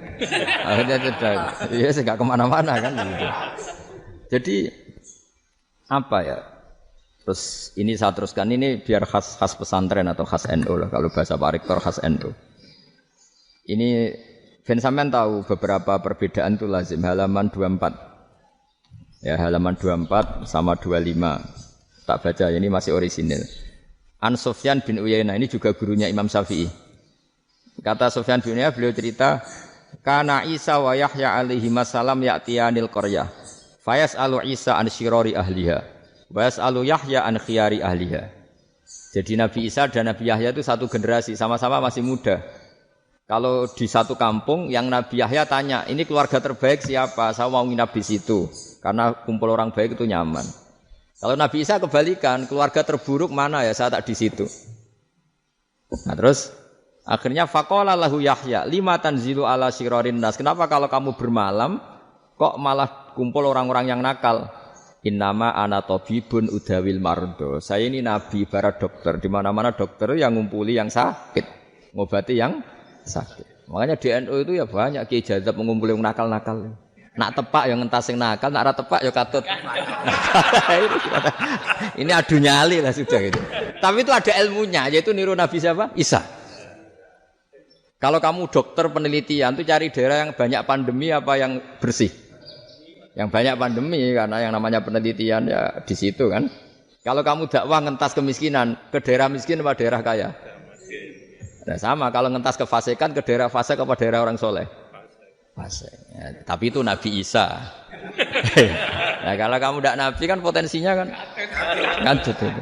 Akhirnya sudah. Ya saya enggak kemana-mana kan gitu. Jadi apa ya? Terus ini saya teruskan ini biar khas pesantren atau khas NU lah, kalau bahasa Pak Rektor khas NU. Ini Ben sampean tahu beberapa perbedaan itu lazim halaman 24. Ya halaman 24 sama 25. Tak baca ini masih orisinil. An Sufyan bin Uyainah ini juga gurunya Imam Syafi'i. Kata Sufyan bin Uyainah beliau cerita, kana Isa wa Yahya alaihi masalam ya'tiyanil qaryah. Fayas'alu Isa an syirari ahliha. Wa yas'alu Yahya an khiyari ahliha. Jadi Nabi Isa dan Nabi Yahya itu satu generasi, sama-sama masih muda. Kalau di satu kampung yang Nabi Yahya tanya, ini keluarga terbaik siapa? Saya mau nginap di situ. Karena kumpul orang baik itu nyaman. Kalau Nabi Isa kebalikan, keluarga terburuk mana ya? Saya tak di situ. Nah terus akhirnya faqala lahu Yahya, lima tanzilu ala syirarin nas. Kenapa kalau kamu bermalam kok malah kumpul orang-orang yang nakal? Innama ana tabibun udawil mardo. Saya ini nabi para dokter. Di mana-mana dokter yang ngumpuli yang sakit, ngobati yang sakit. Makanya di NU itu ya banyak kiai jazab mengumpuli yang nakal-nakal. Nak tepak yang ngentas yang nakal, nak ora tepak ya katut. Ini adu nyali lah sudah gitu. Tapi itu ada ilmunya, yaitu niru Nabi siapa? Isa. Kalau kamu dokter penelitian itu cari daerah yang banyak pandemi apa yang bersih? Yang banyak pandemi, karena yang namanya penelitian ya di situ kan. Kalau kamu dakwah ngentas kemiskinan, ke daerah miskin apa daerah kaya? Nah sama, kalau ngentas kefasikan ke daerah fasik apa daerah orang soleh? Fasik. Ya, tapi itu Nabi Isa. Nah kalau kamu tidak Nabi kan potensinya kan ngacut itu.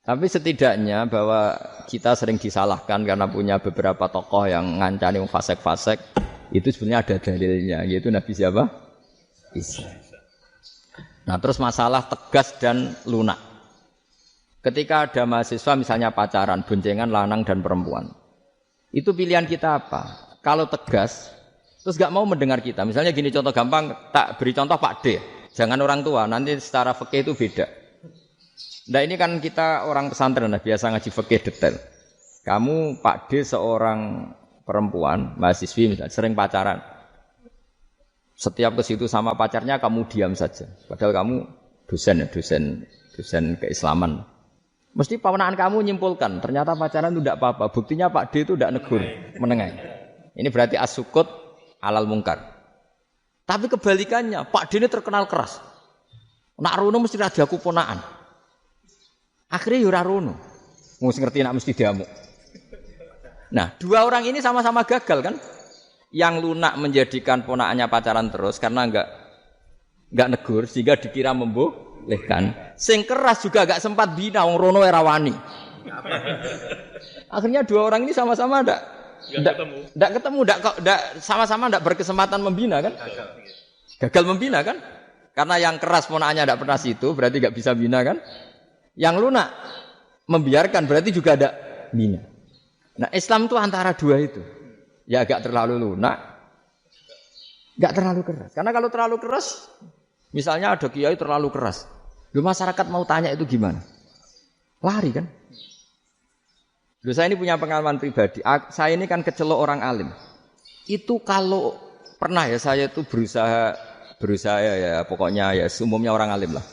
Tapi setidaknya bahwa kita sering disalahkan karena punya beberapa tokoh yang ngancani fasik-fasik, itu sebenarnya ada dalilnya, yaitu Nabi siapa? Isa. Nah, terus masalah tegas dan lunak. Ketika ada mahasiswa misalnya pacaran, boncengan lanang dan perempuan. Itu pilihan kita apa? Kalau tegas, terus gak mau mendengar kita. Misalnya gini contoh gampang, tak beri contoh Pak D. Jangan orang tua, nanti secara fikih itu beda. Nah ini kan kita orang pesantren, biasa ngaji fikih detail. Kamu Pak D seorang perempuan, mahasiswi misalnya, sering pacaran. Setiap ke situ sama pacarnya kamu diam saja. Padahal kamu dosen keislaman. Mesti pamanaan kamu nyimpulkan, ternyata pacaran itu tidak apa-apa. Buktinya Pak D itu tidak negur, menengahi. Ini berarti as-sukut alal mungkar. Tapi kebalikannya, Pak D ini terkenal keras. Nak rono mesti ra diaku ponaan. Akhirnya yo ora rono. Mesti ngerti nak mesti diamuk. Nah, dua orang ini sama-sama gagal kan? Yang lunak menjadikan ponaannya pacaran terus karena enggak negur sehingga dikira membolehkan. Sing keras juga enggak sempat bina wong rono era wani. Akhirnya dua orang ini sama-sama enggak ketemu, sama-sama enggak berkesempatan membina kan? Gagal membina kan? Karena yang keras ponaannya enggak pernah situ, berarti enggak bisa bina kan? Yang lunak membiarkan berarti juga ada bina. Nah, Islam itu antara dua itu. Ya agak terlalu lunak, enggak terlalu keras. Karena kalau terlalu keras, misalnya ada kiai terlalu keras. Loh masyarakat mau tanya itu gimana? Lari kan? Loh saya ini punya pengalaman pribadi. Saya ini kan kecelok orang alim. Itu kalau pernah ya saya itu berusaha ya pokoknya ya umumnya orang alim lah.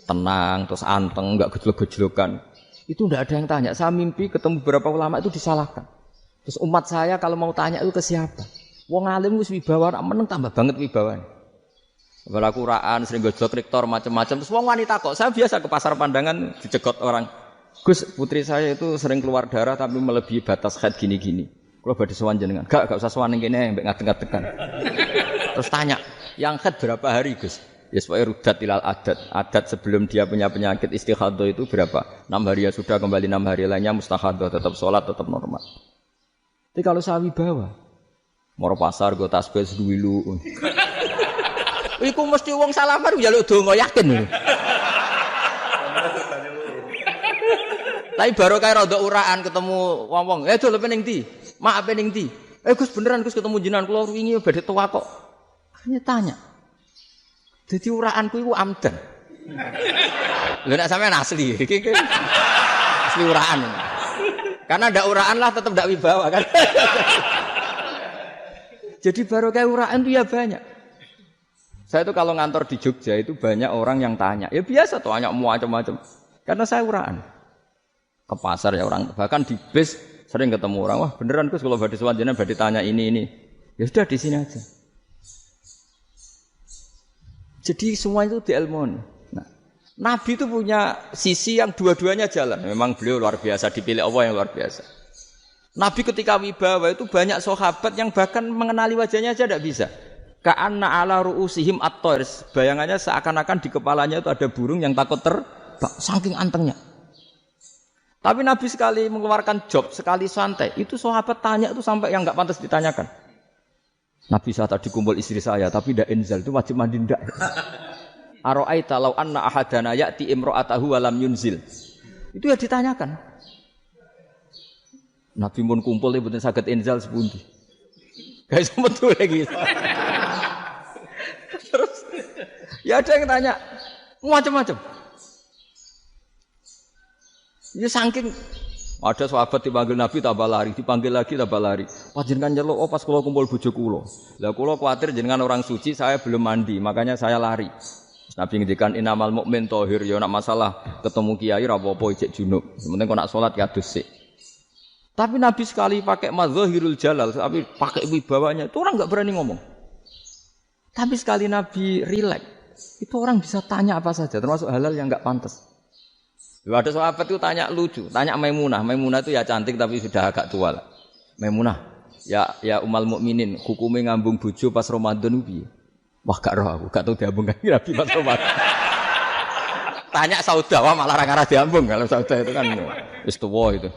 Tenang, terus anteng, enggak gejlok-gejlokan. Itu enggak ada yang tanya. Saya mimpi ketemu beberapa ulama itu disalahkan. Terus umat saya kalau mau tanya itu ke siapa? Wong alim wis wibawa, meneng tambah banget wibawan. Bala Qur'an sering gojlok rektor macam-macam. Terus wong wanita kok. Saya biasa ke pasar pandangan dicegot orang. Gus, putri saya itu sering keluar darah tapi melebihi batas haid gini-gini. Kalau badhe sowan jenengan. Enggak usah sowan ning kene mbek ngadeg-ngadegan. Terus tanya, yang haid berapa hari, Gus? Ya supaya rudat ilal adat. Adat sebelum dia punya penyakit istighadah itu berapa? 6 hari ya sudah, kembali 6 hari lainnya mustahadah, tetap sholat, tetap normal. Tapi kalau saya wibawa, moro pasar gue tasbih seduwilu. Iku mesti wong salaman njaluk donga yakin. Tapi baru kayak rada uraan ketemu wong-wong. Dol pening ndi? Mak pening ndi? Gus beneran Gus ketemu jenengan kula wingi badhe tuwa kok. Akhirnya tanya. Dadi uraanku iku amdan. Lha nek sampean asli iki asli uraan. Karena ndak uraan lah tetap ndak wibawa kan. Jadi baru kayak uraan itu ya banyak. Saya itu kalau ngantor di Jogja itu banyak orang yang tanya. Ya biasa tuh tanya macam-macam. Karena saya uraan. Ke pasar ya orang, bahkan di bis sering ketemu orang. Wah beneran Gus kalau badhe sowan jenengan badhe tanya ini. Ya sudah di sini aja. Jadi semua itu diilmoni. Nabi itu punya sisi yang dua-duanya jalan. Memang beliau luar biasa, dipilih Allah yang luar biasa. Nabi ketika wibawa itu banyak sahabat yang bahkan mengenali wajahnya aja tidak bisa. Ka'anna ala ru'usihim at-tayr. Bayangannya seakan-akan di kepalanya itu ada burung yang takut terbang. Saking antengnya. Tapi Nabi sekali mengeluarkan job, sekali santai. Itu sahabat tanya itu sampai yang enggak pantas ditanyakan. Nabi saat tadi kumpul istri saya, tapi tidak inzal. Itu wajib mandi enggak. Aro'aita law anna ahadana ya'ti imra'atahu wa lam yunzil. Itu ya ditanyakan. Nabi mun kumpul ya mboten saged inzal sepundi. Guys metu lagi. Terus ya ada yang tanya macam-macam. Ya saking ada sahabat dipanggil Nabi tambah lari, dipanggil lagi tambah lari. Panjenengan nyeluk pas kula kumpul bojo kula. Lah kula kuwatir jenengan orang suci, saya belum mandi, makanya saya lari. Nabi ngendikan inamal mukmin thahir, ya nak masalah ketemu kiai ra apa-apa ijek junub. Penting kok nak salat ya adus sik. Tapi Nabi sekali pakai madzahirul jalal, tapi pakai wibawanya, itu orang enggak berani ngomong. Tapi sekali Nabi rileks, itu orang bisa tanya apa saja, termasuk halal yang enggak pantas. Ada sahabat itu tanya lucu, tanya Maimunah. Maimunah itu ya cantik tapi sudah agak tua lah. Maimunah, ya umal mukminin, hukumnya ngambung bojo pas Ramadan piye? Wah gak roh aku, gak tahu diambung kan Nabi pas Ramadan. Tanya Saudah, wah malah orang arah diambung. Kalau Saudah itu kan istuwa itu.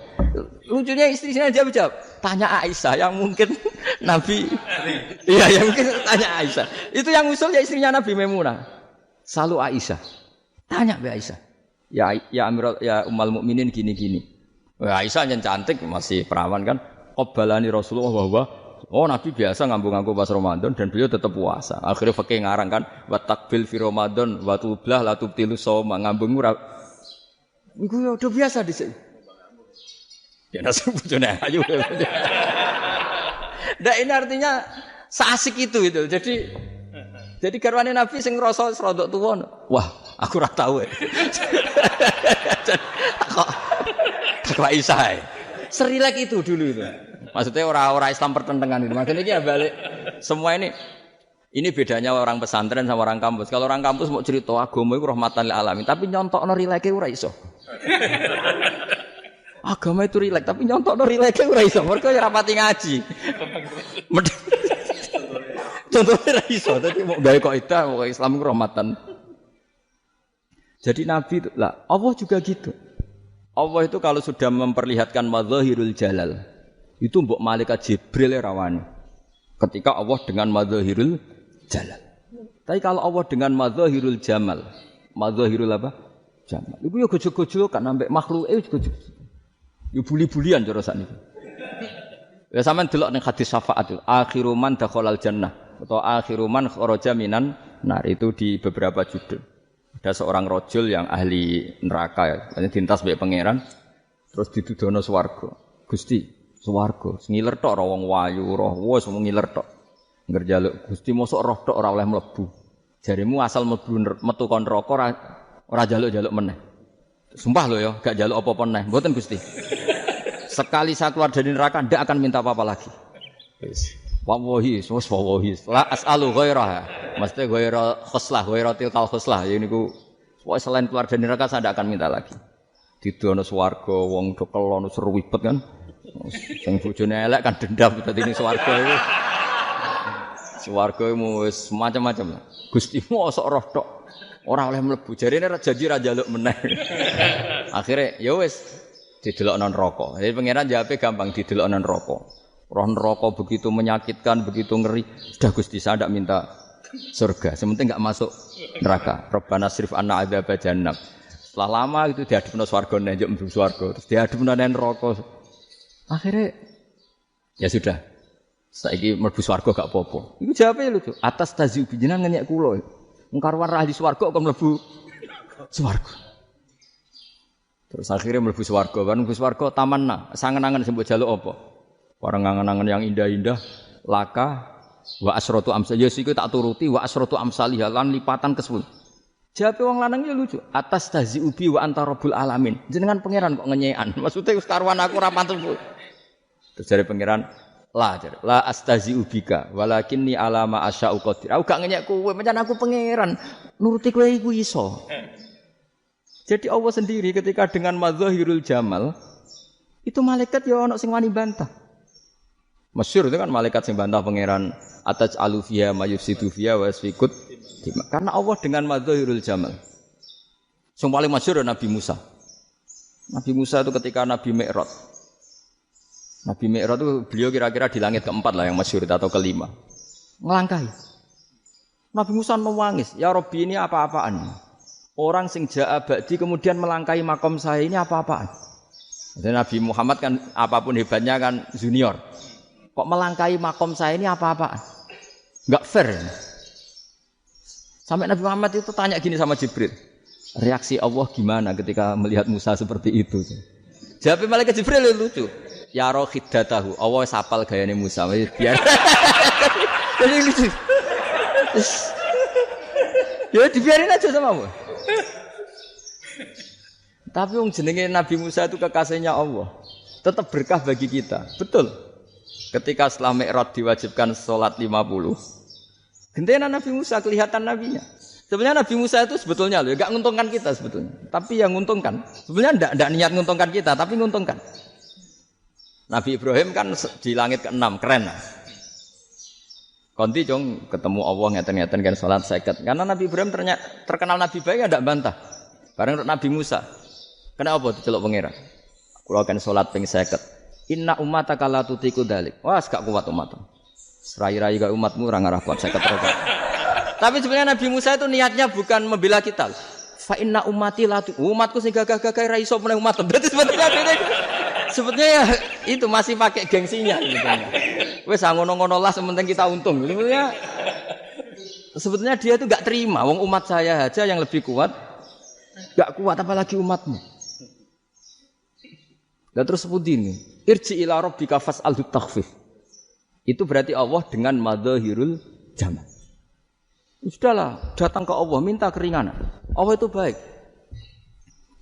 Lucunya istrinya dia jawab, tanya Aisyah yang mungkin Nabi. Iya yang mungkin tanya Aisyah. Itu yang usul ya istrinya Nabi Maimunah. Salu Aisyah. Tanya Mbak Aisyah. Ya Amirul ya Ummul Mukminin gini-gini. Wah, Aisyah yang cantik masih perawan kan. Qabbalani Rasulullah bahwa Nabi biasa ngambung-ngambung pas Ramadan dan beliau tetap puasa. Akhirnya fakih ngarang kan wa takbil fi Ramadan wa tublah la tubtilu shauma ngambung ora. Iku ya udah biasa di sini. Ya nasi bojone ayu. Ndak ini artinya seasik itu. Jadi garwane Nabi sing ngrasa rodok tuwa. Wah, aku ora tahu. Kok Aisyah. Serilek itu dulu itu. Maksudnya orang Islam pertentangan itu. Maksudnya ini ya balik semua ini bedanya orang pesantren sama orang kampus. Kalau orang kampus mau cerita agama itu rahmatan lil alamin, tapi nyontokno rileke ora iso. Agama itu rilek, tapi nyontokno rileke ora iso. Mergo ora pati ngaji. Contohnya ora iso, dadi mau gawe kaidah kok Islam itu rahmatan. Jadi Nabi itu lah, Allah juga gitu. Allah itu kalau sudah memperlihatkan madzahirul jalal, itu mbok malaikat Jibril rawani. Ketika Allah dengan madzahirul jalal. Tapi kalau Allah dengan madzahirul jamal, madzahirul apa? Jamal. Iku yo gojo-gojo kan ambek makhluke gojo. Yo buli-bulian cara sakniki. Ya sampean delok ning hadis syafaat itu, akhiru man dakhalal jannah atau akhiru man kharaja minan nar itu di beberapa judul. Ada seorang rajul yang ahli neraka ya, dintas mbek pangeran terus ditudono swarga. Gusti, swarga, ngiler tok ora wong wayu, roh wis ngiler tok. Ngger njaluk Gusti mosok roh tok ora oleh mlebu. Jarimu asal mlebu metu kon neraka ora njaluk-njaluk meneh. Sumpah lho ya, gak njaluk apa-apa meneh. Mboten Gusti. Sekali saya keluar dari neraka ndak akan minta apa-apa lagi. Wis. Wallahi, la as'alu ghairaha. Mesti ghaira khuslah, ghaira tilkal khuslah. Ya niku pokoke selain keluar dari neraka saya ndak akan minta lagi. Didono swarga wong do kelon seru wibet kan. Sing bojone elek kan dendam dadi ning swarga iku. Swarga iku wis macam-macam lah. Gusti mosok roh tok ora oleh mlebu. Jarine janji ra njaluk meneh. Akhire ya wis didelokno neraka. Jadi pangeran jawabe gampang didelokno neraka. Roh neraka begitu menyakitkan, begitu ngeri. Sudah Gusti saya ndak minta surga. Sementing enggak masuk neraka. Rabbana srif anna adzab jahannam. Setelah lama itu diadepno swarga njuk mlebu swarga. Terus diadepno nang neraka. Akhirnya ya sudah. Saiki mlebu swarga gak apa-apa. Iku jawabe lho, atas tazyub jenengan ngenyek kula. Wong karuan ra ahli swarga kok mlebu swarga. Terus akhirnya mlebu swarga, kan mlebu swarga tamanna, sangen-angen sing mbok jaluk apa? Orang angen-angen yang indah-indah, laka wa asratu amsal. Ya siku tak turuti wa asratu amsalih lan lipatan ke-10. Jawabe wong lanang ya lucu. Atas tazyubi wa anta rabbul alamin. Jenengan pangeran kok ngenyekan. Maksudnya wis karuan aku ora pantes. Terus jare pangeran la astazi'u bika walakinni ala ma asya'u qadir. Aku gak ngenyek kowe, pancen aku pangeran. Nuruti kowe iku iso. Jadi Allah sendiri ketika dengan madzahirul jamal itu malaikat ya ono sing wani bantah. Masyhur itu kan malaikat sing bantah pangeran ataj alufiya mayusidu fiya wasfikut. Karena Allah dengan madzahirul jamal. Sing paling masyhur Nabi Musa. Nabi Musa itu ketika Nabi Mi'raj. Nabi Mi'raj itu beliau kira-kira di langit keempat lah yang masyhur atau kelima. Ngelangkahi. Nabi Musa nangis, "Ya Rabbi ini apa-apaan? Orang sing ja'a ba'di kemudian melangkahi makom saya ini apa-apaan?" Dan Nabi Muhammad kan apapun hebatnya kan junior. Kok melangkahi makom saya ini apa-apaan? Enggak fair. Sampai Nabi Muhammad itu tanya gini sama Jibril. Reaksi Allah gimana ketika melihat Musa seperti itu? Jawab malaikat Jibril lucu. Ya roh khiddatahu. Allah sapal gayane Musa. Biar. Jadi lucu. Ya dibiarin aja sama Allah. Tapi wong jenenge Nabi Musa itu kekasihnya Allah. Tetap berkah bagi kita. Betul. Ketika setelah Mi'raj diwajibkan sholat 50. Gentena Nabi Musa kelihatan nabinya. Sebenarnya Nabi Musa itu sebetulnya loh, enggak nguntungkan kita sebetulnya. Tapi yang nguntungkan. Sebenarnya enggak niat nguntungkan kita, tapi nguntungkan. Nabi Ibrahim kan di langit ke-6, keren lah. Konti jong ketemu Allah ngeten-ngeten kan sholat 50. Karena Nabi Ibrahim terkenal Nabi baik enggak bantah. Bareng Nabi Musa. Kenapa diceluk pangeran? Kula kan sholat ping 50. Inna ummataka la tutiku dzalik. Wah, gak kuat umatmu. Serai-rai gak umatmu ora ngarah kuat 50 rakaat. Tapi sebenarnya Nabi Musa itu niatnya bukan membela kita. Fa inna ummati la umatku sing gagah-gagah ra iso meneh umat. Berarti sebetulnya ya itu masih pakai gengsinya gitu. Wes ngono-ngono lah sementing kita untung. Sebetulnya dia itu enggak terima wong umat saya aja yang lebih kuat. Enggak kuat apalagi umatmu. Dan terus seperti ini, irji ila rabbika fas'alhu takhfif. Itu berarti Allah dengan madzahirul jamal. Sudahlah, datang ke Allah minta keringanan. Allah itu baik.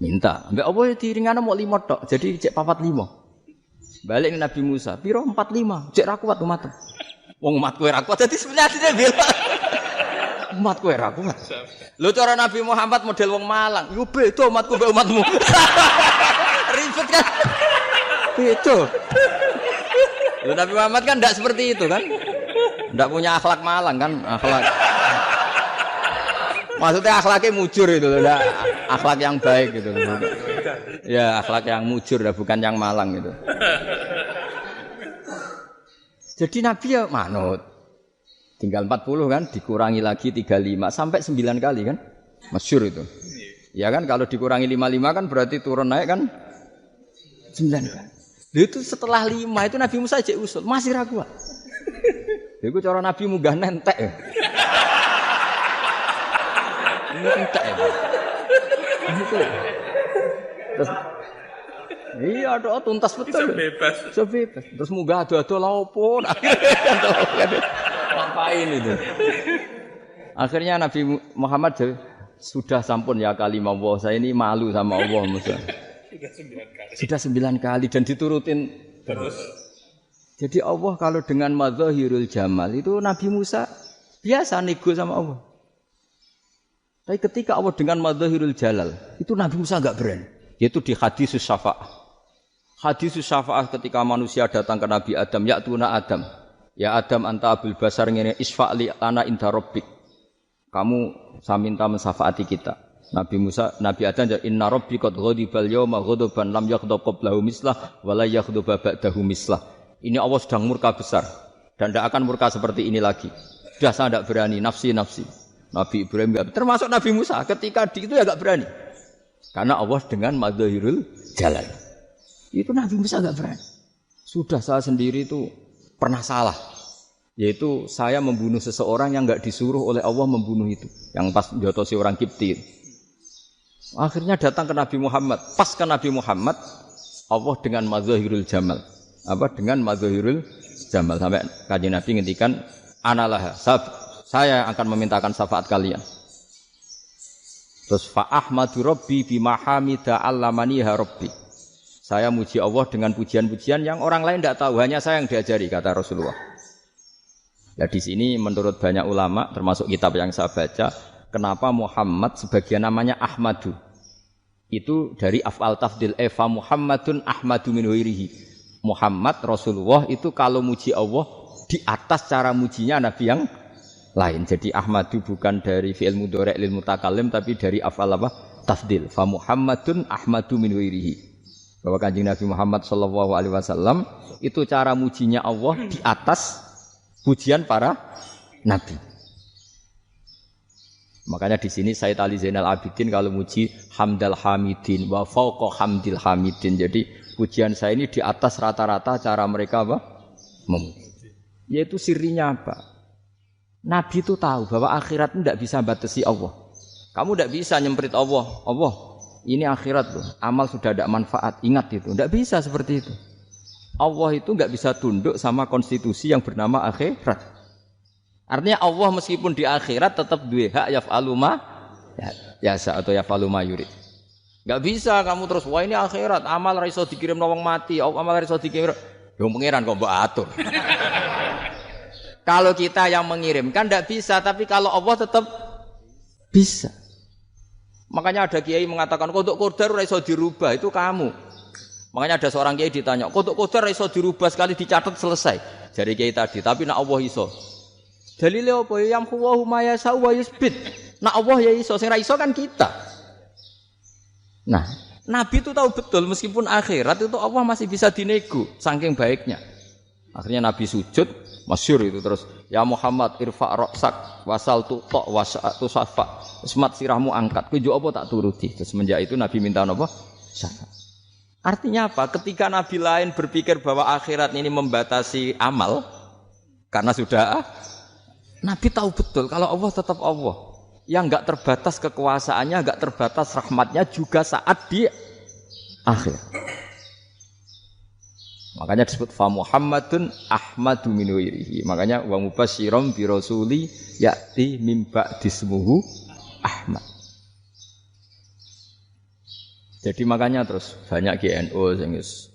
Minta, mbek Allah diringana mau 5 tok. Jadi cek 45. Balik ke Nabi Musa, piro 45. Cek ra kuat umat. Wong umatku ora kuat. Jadi sebenarnya bela. Umatku ora kuat. Lho cara Nabi Muhammad model wong Malang. Yo beda umatku mbek umatmu. Ribet kan? Beda. Lho Nabi Muhammad kan enggak seperti itu kan? Enggak punya akhlak Malang kan? Akhlak. Maksudnya akhlaknya mujur itu loh, akhlak yang baik gitu loh. Ya, akhlak yang mujur bukan yang Malang gitu. Jadi Nabi ya manut. Tinggal 40 kan, dikurangi lagi 35 sampai 9 kali kan? Masyhur itu. Ya kan kalau dikurangi 55 kan berarti turun naik kan 9 kali. Itu setelah 5 itu Nabi Musa aja usul, masih ragu. Iku cara Nabi munggah nentek ya. Ini entek ya. Terus iya ada tuntas betul. Bisa bebas. Terus munggah ado-ado lha opo? Ngapain itu? Akhirnya Nabi Muhammad sudah sampun ya kalimah Allah. Saya ini malu sama Allah Musa. Sudah 9 kali dan diturutin terus. Jadi Allah kalau dengan madzahirul jamal itu Nabi Musa biasa nego sama Allah. Tapi ketika Allah dengan madzahirul jalal itu Nabi Musa enggak berani. Yaitu di hadisus syafa'ah. Hadisus syafa'ah ketika manusia datang ke Nabi Adam, ya'tuna Adam. Ya Adam anta abul basar ngene isfa'li lana inda rabbik. Kamu saya minta mensafaati kita. Nabi Musa, Nabi Adam inna rabbi qad ghadibal yawma ghadaban lam yaghdab qablahu mislah wa la yaghdab ba'dahu mislah. Ini Allah sedang murka besar dan tidak akan murka seperti ini lagi. Sudah saya tidak berani nafsi. Nabi Ibrahim enggak, termasuk Nabi Musa ketika itu ya enggak berani. Karena Allah dengan madzahirul jalal. Itu Nabi Musa enggak berani. Sudah saya sendiri itu pernah salah. Yaitu saya membunuh seseorang yang enggak disuruh oleh Allah membunuh itu. Yang pas jotosi orang Kipti. Akhirnya datang ke Nabi Muhammad. Pas ke Nabi Muhammad, Allah dengan madzahirul jamal. Dengan madzahirul jamal. Sampai Kanjeng Nabi ngendikan, analah, saya akan memintakan syafaat kalian. Terus fa ahmadu rabbi bima hamida allamaniha rabbi. Saya muji Allah dengan pujian-pujian yang orang lain tidak tahu, hanya saya yang diajari, kata Rasulullah. Ya di sini menurut banyak ulama termasuk kitab yang saya baca, kenapa Muhammad sebagian namanya Ahmadu? Itu dari af'al tafdil fa Muhammadun ahmadu min ghairihi. Muhammad Rasulullah itu kalau muji Allah di atas cara mujinya nabi yang lain. Jadi Ahmadu bukan dari fi'il mudhari' lil mutakallim tapi dari af'al apa? Tafdil. Fa Muhammadun ahmadu min ghairihi. Bahwa Kanjeng Nabi Muhammad sallallahu alaihi wasallam itu cara mujinya Allah di atas pujian para nabi. Makanya di sini Sayyid Ali Zainal Abidin kalau muji hamdal hamidin wa fauqa hamdil hamidin. Jadi pujian saya ini di atas rata-rata cara mereka apa? Memuji. Yaitu sirinya apa? Nabi itu tahu bahwa akhirat tidak bisa batasi Allah. Kamu tidak bisa nyemprit Allah. Allah, ini akhirat loh. Amal sudah tidak manfaat. Ingat itu. Tidak bisa seperti itu. Allah itu tidak bisa tunduk sama konstitusi yang bernama akhirat. Artinya Allah meskipun di akhirat tetap duwe hak yaf'alu ma yasa atau yaf'alu ma yurid. Tidak bisa kamu terus wah ini akhirat. Amal ra iso dikirim wong mati. Amal ra iso dikirim. Yo pangeran kok mbok atur. Kalau kita yang mengirimkan tidak bisa, tapi kalau Allah tetap bisa. Makanya ada kiai mengatakan kodok qadar ora iso dirubah, itu kamu. Makanya ada seorang kiai ditanya, kodok qadar ora iso dirubah sekali dicatat selesai. Jari kiai tadi, tapi nak Allah iso. Dalile apa? Yam huwa ma yasha wa yusbit. Nak Allah ya iso, sing ra iso kan kita. Nah, Nabi itu tahu betul meskipun akhirat itu Allah masih bisa dinego saking baiknya. Akhirnya Nabi sujud Masyhur itu terus ya Muhammad irfa' ra'sak wasal tu'ta wasa'tu safa. Semat sirahmu angkat. Kowe yo apa tak turuti. Terus semenjak itu Nabi minta napa? Syafaat. Artinya apa? Ketika Nabi lain berpikir bahwa akhirat ini membatasi amal karena sudah Nabi tahu betul kalau Allah tetap Allah. Yang enggak terbatas kekuasaannya, enggak terbatas rahmatnya juga saat di akhir. Makanya disebut fa Muhammadun Ahmadu min wirihi. Makanya wa mubasyiram bi rasuli ya'ti mim ba'dismuhu Ahmad. Jadi makanya terus banyak GNU sing wis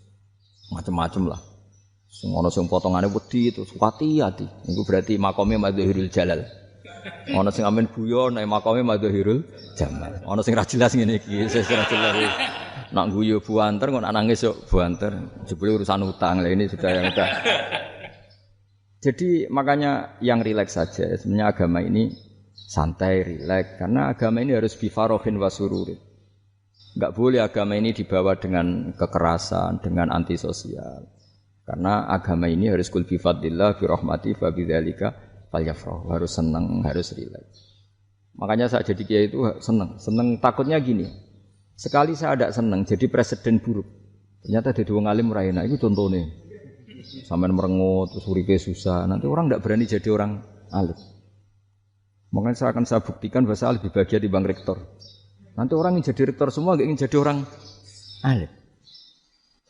macam-macam lah. Sing ana sing potongane wedi terus hati-hati. Iku berarti makome Madzhirul Jalal. Ana sing amen guyon nek makome Madzhirul Jamal. Ana sing ra jelas ngene iki, sing ra jelas. Nak guyu buanter kok nak nangis yo buanter. Jebule urusan utang lah ini sudah yang udah. Jadi makanya yang rileks saja. Sebenarnya agama ini santai, rileks karena agama ini harus bifarohin wasururin. Enggak boleh agama ini dibawa dengan kekerasan, dengan antisosial. Karena agama ini harus kul bi fadlillah bi rahmati fa bidzalika falyafrahu. Harus senang, harus rileks. Makanya saya jadi kiai itu senang. Senang takutnya gini. Sekali saya tidak senang jadi presiden buruk. Ternyata jadi wong alim ora enak. Itu contohnya. Sampean merengut terus uripe susah. Nanti orang tidak berani jadi orang alim. Makanya saya akan buktikan bahwa saya lebih bahagia dibanding rektor. Nanti orang yang jadi rektor semua ingin jadi orang alim.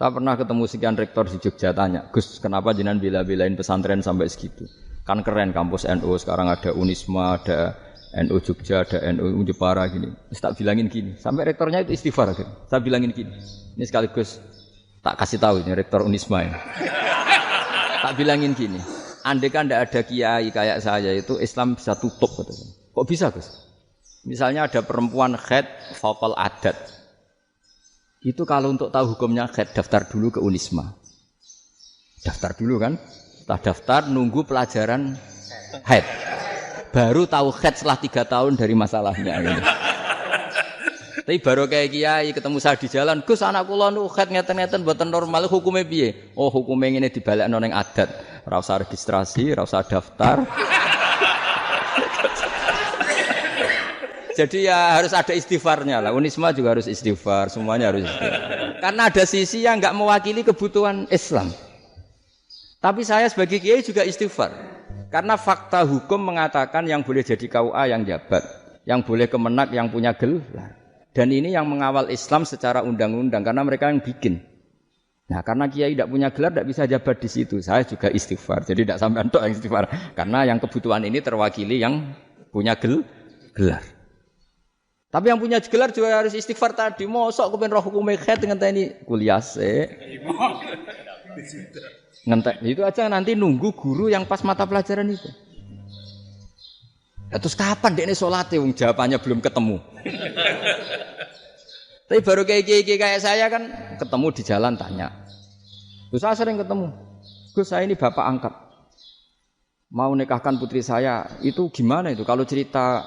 Saya pernah ketemu sekian rektor di Jogja tanya, Gus, kenapa jenengan bela-belain pesantren sampai segitu? Kan keren kampus NU, sekarang ada Unisma, ada NU Jogja, ada NU Jepara gini. Terus tak bilangin gini, sampai rektornya itu istighfar gitu. Saya bilangin gini, ini sekaligus tak kasih tahu ini rektor Unisma ini. Tak bilangin gini, andai kan tidak ada kiai kayak saya itu Islam bisa tutup katanya. Kok bisa Gus? Misalnya ada perempuan haid faqal adat. Itu kalau untuk tahu hukumnya haid daftar dulu ke Unisma. Daftar dulu kan? Setelah daftar nunggu pelajaran haid. Baru tahu haid setelah 3 tahun dari masalahnya. Gitu. Tapi baru kayak kiai ketemu saya di jalan, Gus anak kula nu haid ngeten-ngeten mboten normal hukume piye? Oh hukume ngene dibalekno ning adat. Ora usah registrasi, ora usah daftar. Jadi ya harus ada istighfarnya lah. Unisma juga harus istighfar, semuanya harus istighfar. Karena ada sisi yang enggak mewakili kebutuhan Islam. Tapi saya sebagai kiai juga istighfar. Karena fakta hukum mengatakan yang boleh jadi KUA yang jabat, yang boleh kemenak yang punya gelar. Dan ini yang mengawal Islam secara undang-undang karena mereka yang bikin. Nah, karena kiai tidak punya gelar tidak bisa jabat di situ. Saya juga istighfar. Jadi tidak sampai entok yang istighfar. Karena yang kebutuhan ini terwakili yang punya gelar. Tapi yang punya gelar juga harus istighfar tadi. Mosok kepen roh hukum haid dengan ini kuliah ngentek itu aja nanti nunggu guru yang pas mata pelajaran itu. Ya, terus kapan dekne salate wong jawabannya belum ketemu. Tapi baru kayak saya kan ketemu di jalan tanya. Terus saya sering ketemu. Gus saya ini bapak angkat. Mau nikahkan putri saya itu gimana itu? Kalau cerita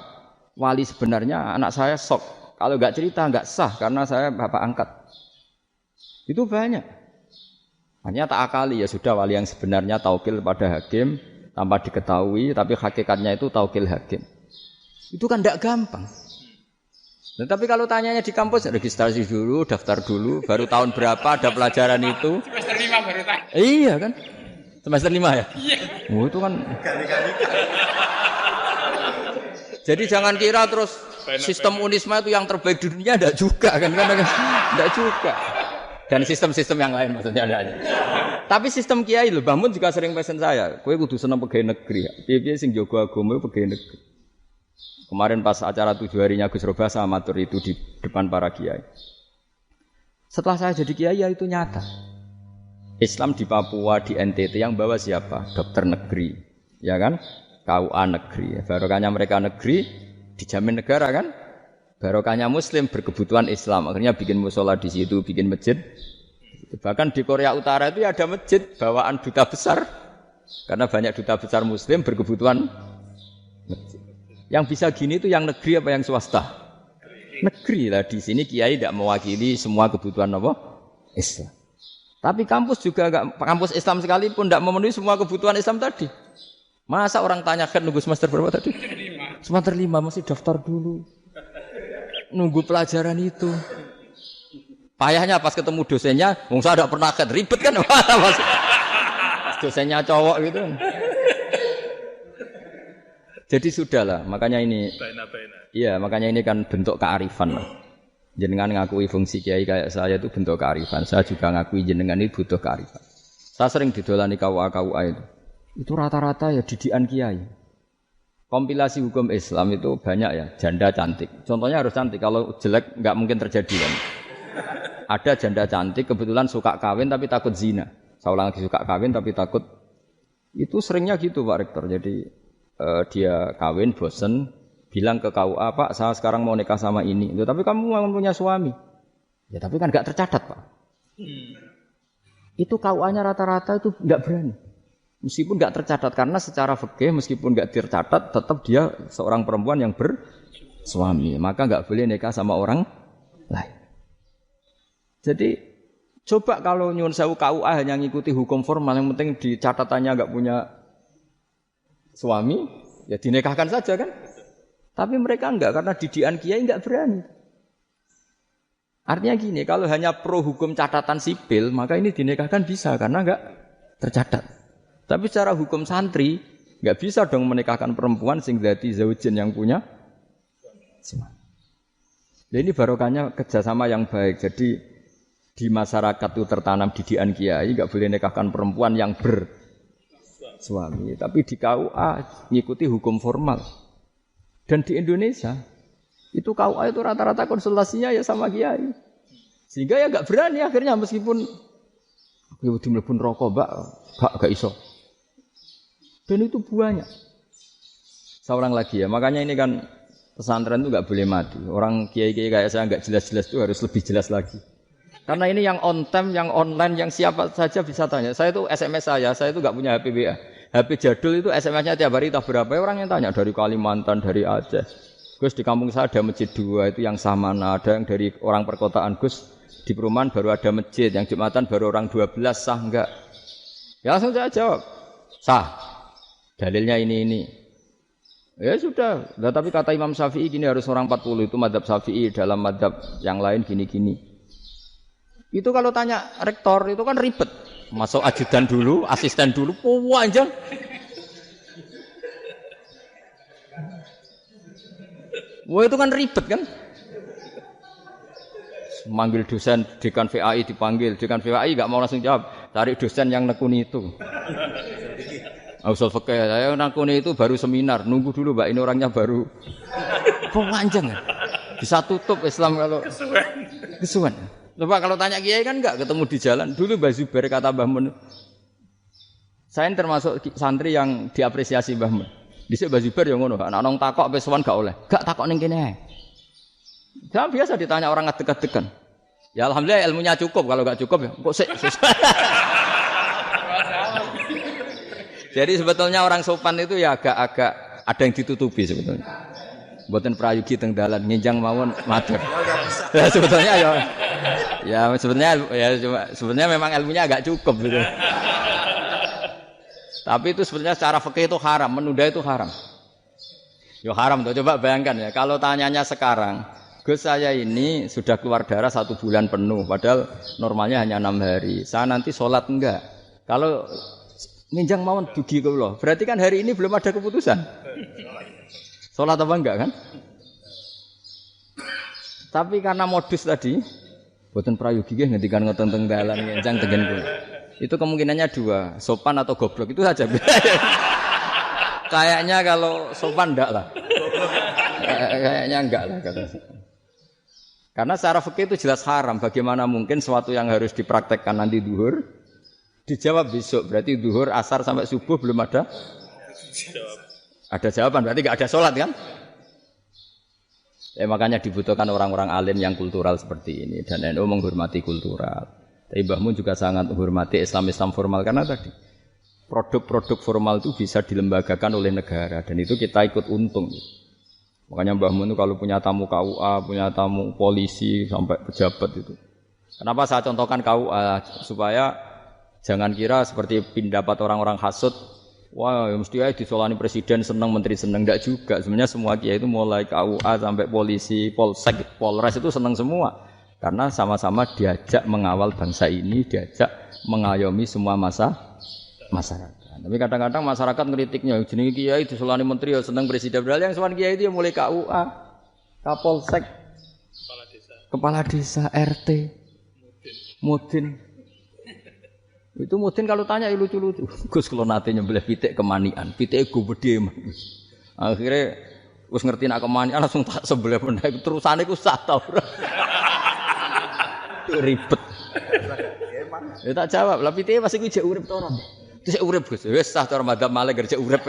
wali sebenarnya anak saya sok. Kalau enggak cerita enggak sah karena saya bapak angkat. Itu banyak. Hanya tak akali ya sudah wali yang sebenarnya taukil pada hakim tanpa diketahui tapi hakikatnya itu taukil hakim. Itu kan enggak gampang. Nah, tapi kalau tanyanya di kampus registrasi dulu, daftar dulu, baru tahun berapa ada pelajaran itu? Semester 5 baru tanya. Iya kan? Semester 5 ya? Iya. Oh, itu kan. Jadi jangan kira terus sistem Unisma itu yang terbaik di dunia enggak juga kan enggak juga. Dan sistem-sistem yang lain maksudnya ada. Tapi sistem kiai lho, Mbah Mun juga sering pesen saya, kowe kudu seneng pegawai negeri. Piye-piye sing jaga agama pegawai negeri. Kemarin pas acara 7 harinya Gus Roba sama matur itu di depan para kiai. Setelah saya jadi kiai ya itu nyata. Islam di Papua, di NTT yang bawa siapa? Dokter negeri, ya kan? KUA negeri. Barokahnya mereka negeri dijamin negara kan? Barokahnya Muslim berkebutuhan Islam. Akhirnya bikin musola di situ, bikin masjid. Bahkan di Korea Utara itu ada masjid bawaan duta besar. Karena banyak duta besar Muslim berkebutuhan masjid. Yang bisa gini itu yang negeri apa yang swasta? Negeri lah. Di sini kiai tidak mewakili semua kebutuhan apa? Islam. Tapi kampus juga enggak, kampus Islam sekalipun enggak memenuhi semua kebutuhan Islam tadi. Masa orang tanya kan nunggu semester berapa tadi? Semester 5 masih daftar dulu. Nunggu pelajaran itu. Payahnya pas ketemu dosennya, wong saya enggak pernah ribet kan. Dosennya cowok gitu. Jadi sudahlah, makanya ini. Iya, makanya ini kan bentuk kearifan lah. Jenengan ngakui fungsi kiai kayak saya itu bentuk kearifan. Saya juga ngakui jenengan ini butuh kearifan. Saya sering didolani KUA itu. Itu rata-rata ya didikan kiai. Kompilasi hukum Islam itu banyak ya, janda cantik. Contohnya harus cantik, kalau jelek nggak mungkin terjadi kan. Ada janda cantik kebetulan suka kawin tapi takut zina. Saya ulang lagi, suka kawin tapi takut. Itu seringnya gitu Pak Rektor. Jadi dia kawin bosen. Bilang ke KUA, Pak, saya sekarang mau nikah sama ini. Tapi kamu mau punya suami. Ya tapi kan gak tercatat, Pak. Itu KUA-nya rata-rata itu gak berani. Meskipun gak tercatat. Karena secara fikih meskipun gak tercatat, tetap dia seorang perempuan yang bersuami. Maka gak boleh nikah sama orang lain. Jadi, coba kalau nyuwun sewu KUA hanya ngikuti hukum formal. Yang penting di catatannya gak punya suami, ya dinikahkan saja kan. Tapi mereka enggak, karena didikan kiai enggak berani. Artinya gini, kalau hanya pro hukum catatan sipil, maka ini dinikahkan bisa, karena enggak tercatat. Tapi secara hukum santri, enggak bisa dong menikahkan perempuan sing dadi zaujin yang punya. Jadi ini barokahnya kerjasama yang baik. Jadi di masyarakat itu tertanam didikan kiai, enggak boleh nikahkan perempuan yang bersuami. Tapi di KUA ngikuti hukum formal. Dan di Indonesia, itu KUA itu rata-rata konsultasinya ya sama kiai. Sehingga ya gak berani akhirnya meskipun aku dimlebun rokok, Mbak, gak iso. Dan itu banyak. Seorang lagi ya, makanya ini kan pesantren itu gak boleh mati. Orang kiai-kiai kayak saya gak jelas-jelas itu harus lebih jelas lagi. Karena ini yang on time, yang online, yang siapa saja bisa tanya. Saya itu SMS saya itu gak punya HP WA. HP jadul itu SMS-nya tiap hari tak berapa orang yang tanya dari Kalimantan, dari Aceh. Gus di kampung saya ada masjid 2 itu yang Samana, ada yang dari orang perkotaan. Gus di perumahan baru ada masjid, yang Jumatan baru orang 12 sah enggak? Ya langsung saya jawab, sah. Dalilnya ini. Ya sudah, nah, tapi kata Imam Syafi'i gini harus orang 40 itu madzhab Syafi'i, dalam madzhab yang lain gini-gini. Itu kalau tanya rektor itu kan ribet. Masuk ajudan dulu, asisten dulu, panjang. Wah itu kan ribet kan? Manggil dosen, dekan VAI dipanggil, dekan VAI enggak mau langsung jawab, cari dosen yang nekuni itu. Usul fikih, saya nekuni itu baru seminar, nunggu dulu Mbak ini orangnya baru. Panjang ya? Bisa tutup Islam kalau kesuwen. Coba kalau tanya kiai kan enggak ketemu di jalan. Dulu Mbah Zubair kata Mbah Mun. Saya termasuk santri yang diapresiasi Mbah Mun. Dhisik Mbah Zubair ya ngono, anak nong takok pe sowan gak oleh. Gak takok ning kene. Saya biasa ditanya orang ngadeg-adegan. Ya alhamdulillah ilmunya cukup, kalau enggak cukup ya kok sik. Jadi sebetulnya orang sopan itu ya agak ada yang ditutupi sebetulnya. Mboten prayogi teng dalan nginjang mawon matur. Ya sebetulnya ya sebenarnya memang ilmunya agak cukup gitu. Tapi itu sebenarnya secara fikih itu haram, menunda itu haram. Yo haram tuh, coba bayangkan ya, kalau tanyanya sekarang, Gus saya ini sudah keluar darah 1 bulan penuh, padahal normalnya hanya 6 hari. Saya nanti sholat enggak? Kalau nginjang mawon dugi kula, berarti kan hari ini belum ada keputusan. Sholat apa enggak kan? Tapi karena modus tadi, boten prayogi nggih ngendikan ngoten teng dalan ngenjang tengen kula. Itu kemungkinannya 2, sopan atau goblok itu saja. Kayaknya kalau sopan enggak lah. Kayaknya enggak lah kata. Karena secara fikih itu jelas haram. Bagaimana mungkin sesuatu yang harus dipraktekkan nanti duhur dijawab besok, berarti duhur, asar sampai subuh belum ada. Ada jawaban, berarti enggak ada sholat kan? Makanya dibutuhkan orang-orang alim yang kultural seperti ini. Dan NU menghormati kultural. Tapi Mbah Mun juga sangat menghormati Islam-Islam formal. Karena tadi produk-produk formal itu bisa dilembagakan oleh negara. Dan itu kita ikut untung. Makanya Mbah Mun itu kalau punya tamu KUA, punya tamu polisi, sampai pejabat itu. Kenapa saya contohkan KUA supaya jangan kira seperti pendapat orang-orang hasud, wah mesti aja disolani presiden senang, menteri senang, enggak juga. Sebenarnya semua kiai itu mulai KUA sampai polisi, polsek, polres itu senang semua. Karena sama-sama diajak mengawal bangsa ini, diajak mengayomi semua masyarakat. Tapi kadang-kadang masyarakat ngeritiknya, jenenge kiai disolani menteri ya senang presiden. Padahal yang sowan kiai itu ya mulai KUA, Kapolsek, kepala desa, RT, Mudin. Itu Mudin kalau tanya ya lucu-lucu. Gus kalau nate nyembelih pitik kemanian, pitike go gede mah. Akhirnya wis ngerti nak kemanian langsung tak sembelih bener terusane ku sah ta ora. Ribet. Ya tak jawab, lah pitike pas iku jek urip to ora? Wis urip Gus. Wis sah cara madzhab Malik jek urip.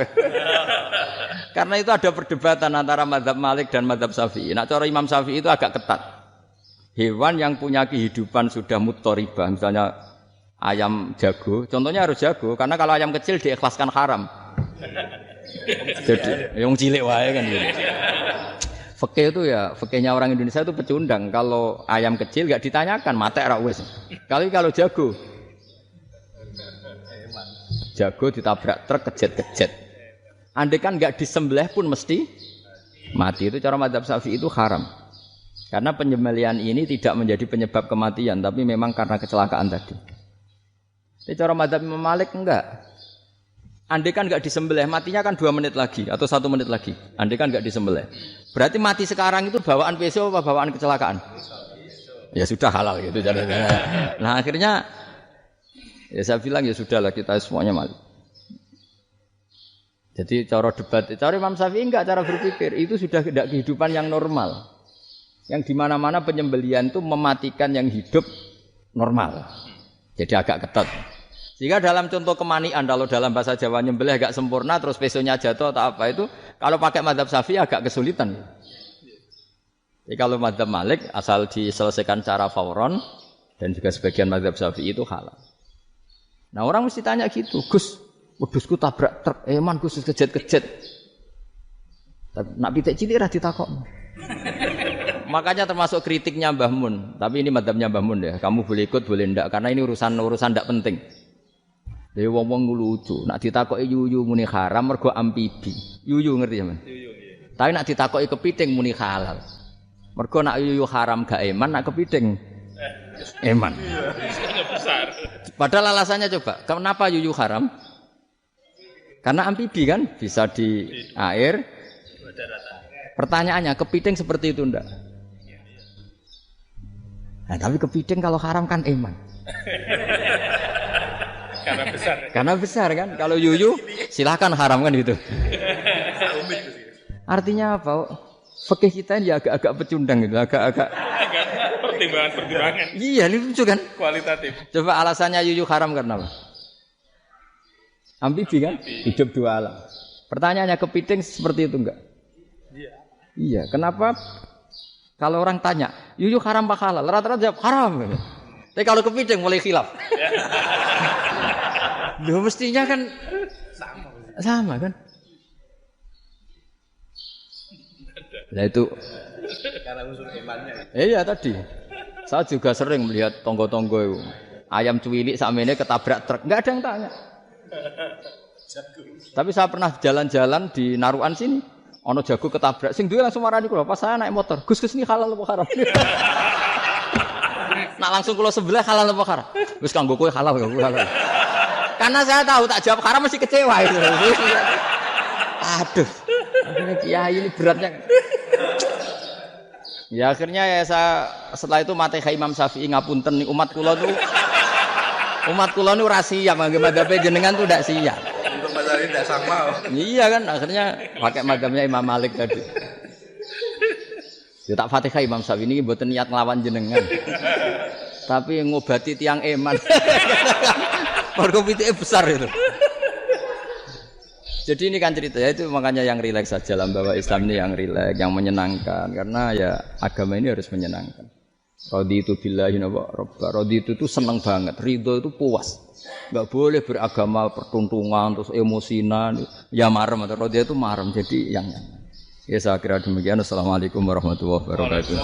Karena itu ada perdebatan antara madzhab Malik dan madzhab Syafi'i. Nak cara Imam Syafi'i itu agak ketat. Hewan yang punya kehidupan sudah mutharibah, misalnya ayam jago, contohnya harus jago, karena kalau ayam kecil diikhlaskan haram. Jadi yang cilik wae kan gitu. Fikih itu ya, fikihnya orang Indonesia itu pecundang. Kalau ayam kecil enggak ditanyakan, mate ra wis. Kalau jago ditabrak truk kejet-kejet. Andai kan enggak disembelih pun mesti mati. Itu cara madzhab Syafi'i itu haram. Karena penyembelihan ini tidak menjadi penyebab kematian, tapi memang karena kecelakaan tadi. Tapi cara madzhab Imam Malik enggak. Andai kan enggak disembelih, matinya kan 2 menit lagi atau 1 menit lagi. Andai kan enggak disembelih. Berarti mati sekarang itu bawaan pisau apa bawaan kecelakaan? Ya sudah halal gitu caranya. Nah akhirnya ya saya bilang ya sudahlah kita semuanya mati. Jadi cara debat, cara Imam Syafi'i enggak, cara berpikir itu sudah tidak kehidupan yang normal. Yang di mana-mana penyembelihan itu mematikan yang hidup normal. Jadi agak ketat. Sehingga dalam contoh kemanian, kalau dalam bahasa Jawa nyembelih agak sempurna terus pesonya jatuh atau apa itu, kalau pakai madzhab Syafi'i agak kesulitan. Jadi kalau madzhab Malik asal diselesaikan secara fauron dan juga sebagian madzhab Syafi'i itu halal. Nah orang mesti tanya gitu, Gus, wedhusku tabrak truk, eman Gus kejet-kejet. Nak pitik cilik ra ditakok. Makanya termasuk kritiknya Mbah Mun. Tapi ini madzhabnya Mbah Mun ya. Kamu boleh ikut, boleh ndak. Karena ini urusan ndak penting. Jadi wong-wong lucu. Nak ditakoki yuyu muni haram mergo amfibi. Yuyu ngerti ya, Man? Yuyu, iya. Tapi nak ditakoki kepiting muni halal. Mergo nak yuyu haram gak eman, nak kepiting eman. Besar. Padahal alasannya coba, kenapa yuyu haram? Karena amfibi kan, bisa di air. Pertanyaannya, kepiting seperti itu ndak? Nah, tapi kepiting kalau haram kan eman. Karena besar kan. Kalau yuyu silahkan haram kan gitu. Artinya apa? Fikih kita ini agak-agak pecundang gitu, agak-agak pertimbangan. Iya, ini lucu kan? Kualitatif. Coba alasannya yuyu haram karena apa? Amfibi kan? Hidup 2 alam. Pertanyaannya kepiting seperti itu enggak? Iya, kenapa? Kalau orang tanya, yuyu haram apa halal? Rata-rata jawab haram. Tapi kalau kepiting mulai khilaf. Loh mestinya kan sama kan? Nah itu karena unsur imannya. Iya tadi. Saya juga sering melihat tonggo-tonggo itu. Ayam cuwilik sakmene ketabrak truk, enggak ada yang tanya. Tapi saya pernah jalan-jalan di Narukan sini. Ono jago ketabrak, sing duwe langsung marani kula. Pas saya naik motor, Gus ini halal apa haram? Nak langsung kula sebelah halal apa haram? Wis kanggo kowe halal ya halal. Karena saya tahu tak jawab haram mesti kecewa itu. Aduh. Akhirnya kiai ini beratnya. Ya akhirnya ya saya setelah itu Fatihah Imam Syafi'i ngapunten umat kula nu ora siap madzhab jenengan tuh ndak siap. Untuk madzhab ndak sama. Iya kan akhirnya pakai madzhabnya Imam Malik tadi. Ya tak Fatihah Imam Syafi'i ini mboten niat nglawan jenengan. Tapi ngobati tiang eman. Mergo pitike besar itu. Jadi ini kan cerita ya itu makanya yang rileks saja lah bahwa Islam ini yang rileks, yang menyenangkan karena ya agama ini harus menyenangkan. Raditu billahi robba. Raditu itu senang banget, ridho itu puas. Enggak boleh beragama pertuntungan terus emosinan, ya marem atau raditu itu marem. Jadi yang ya saya kira demikian. Assalamualaikum warahmatullahi wabarakatuh.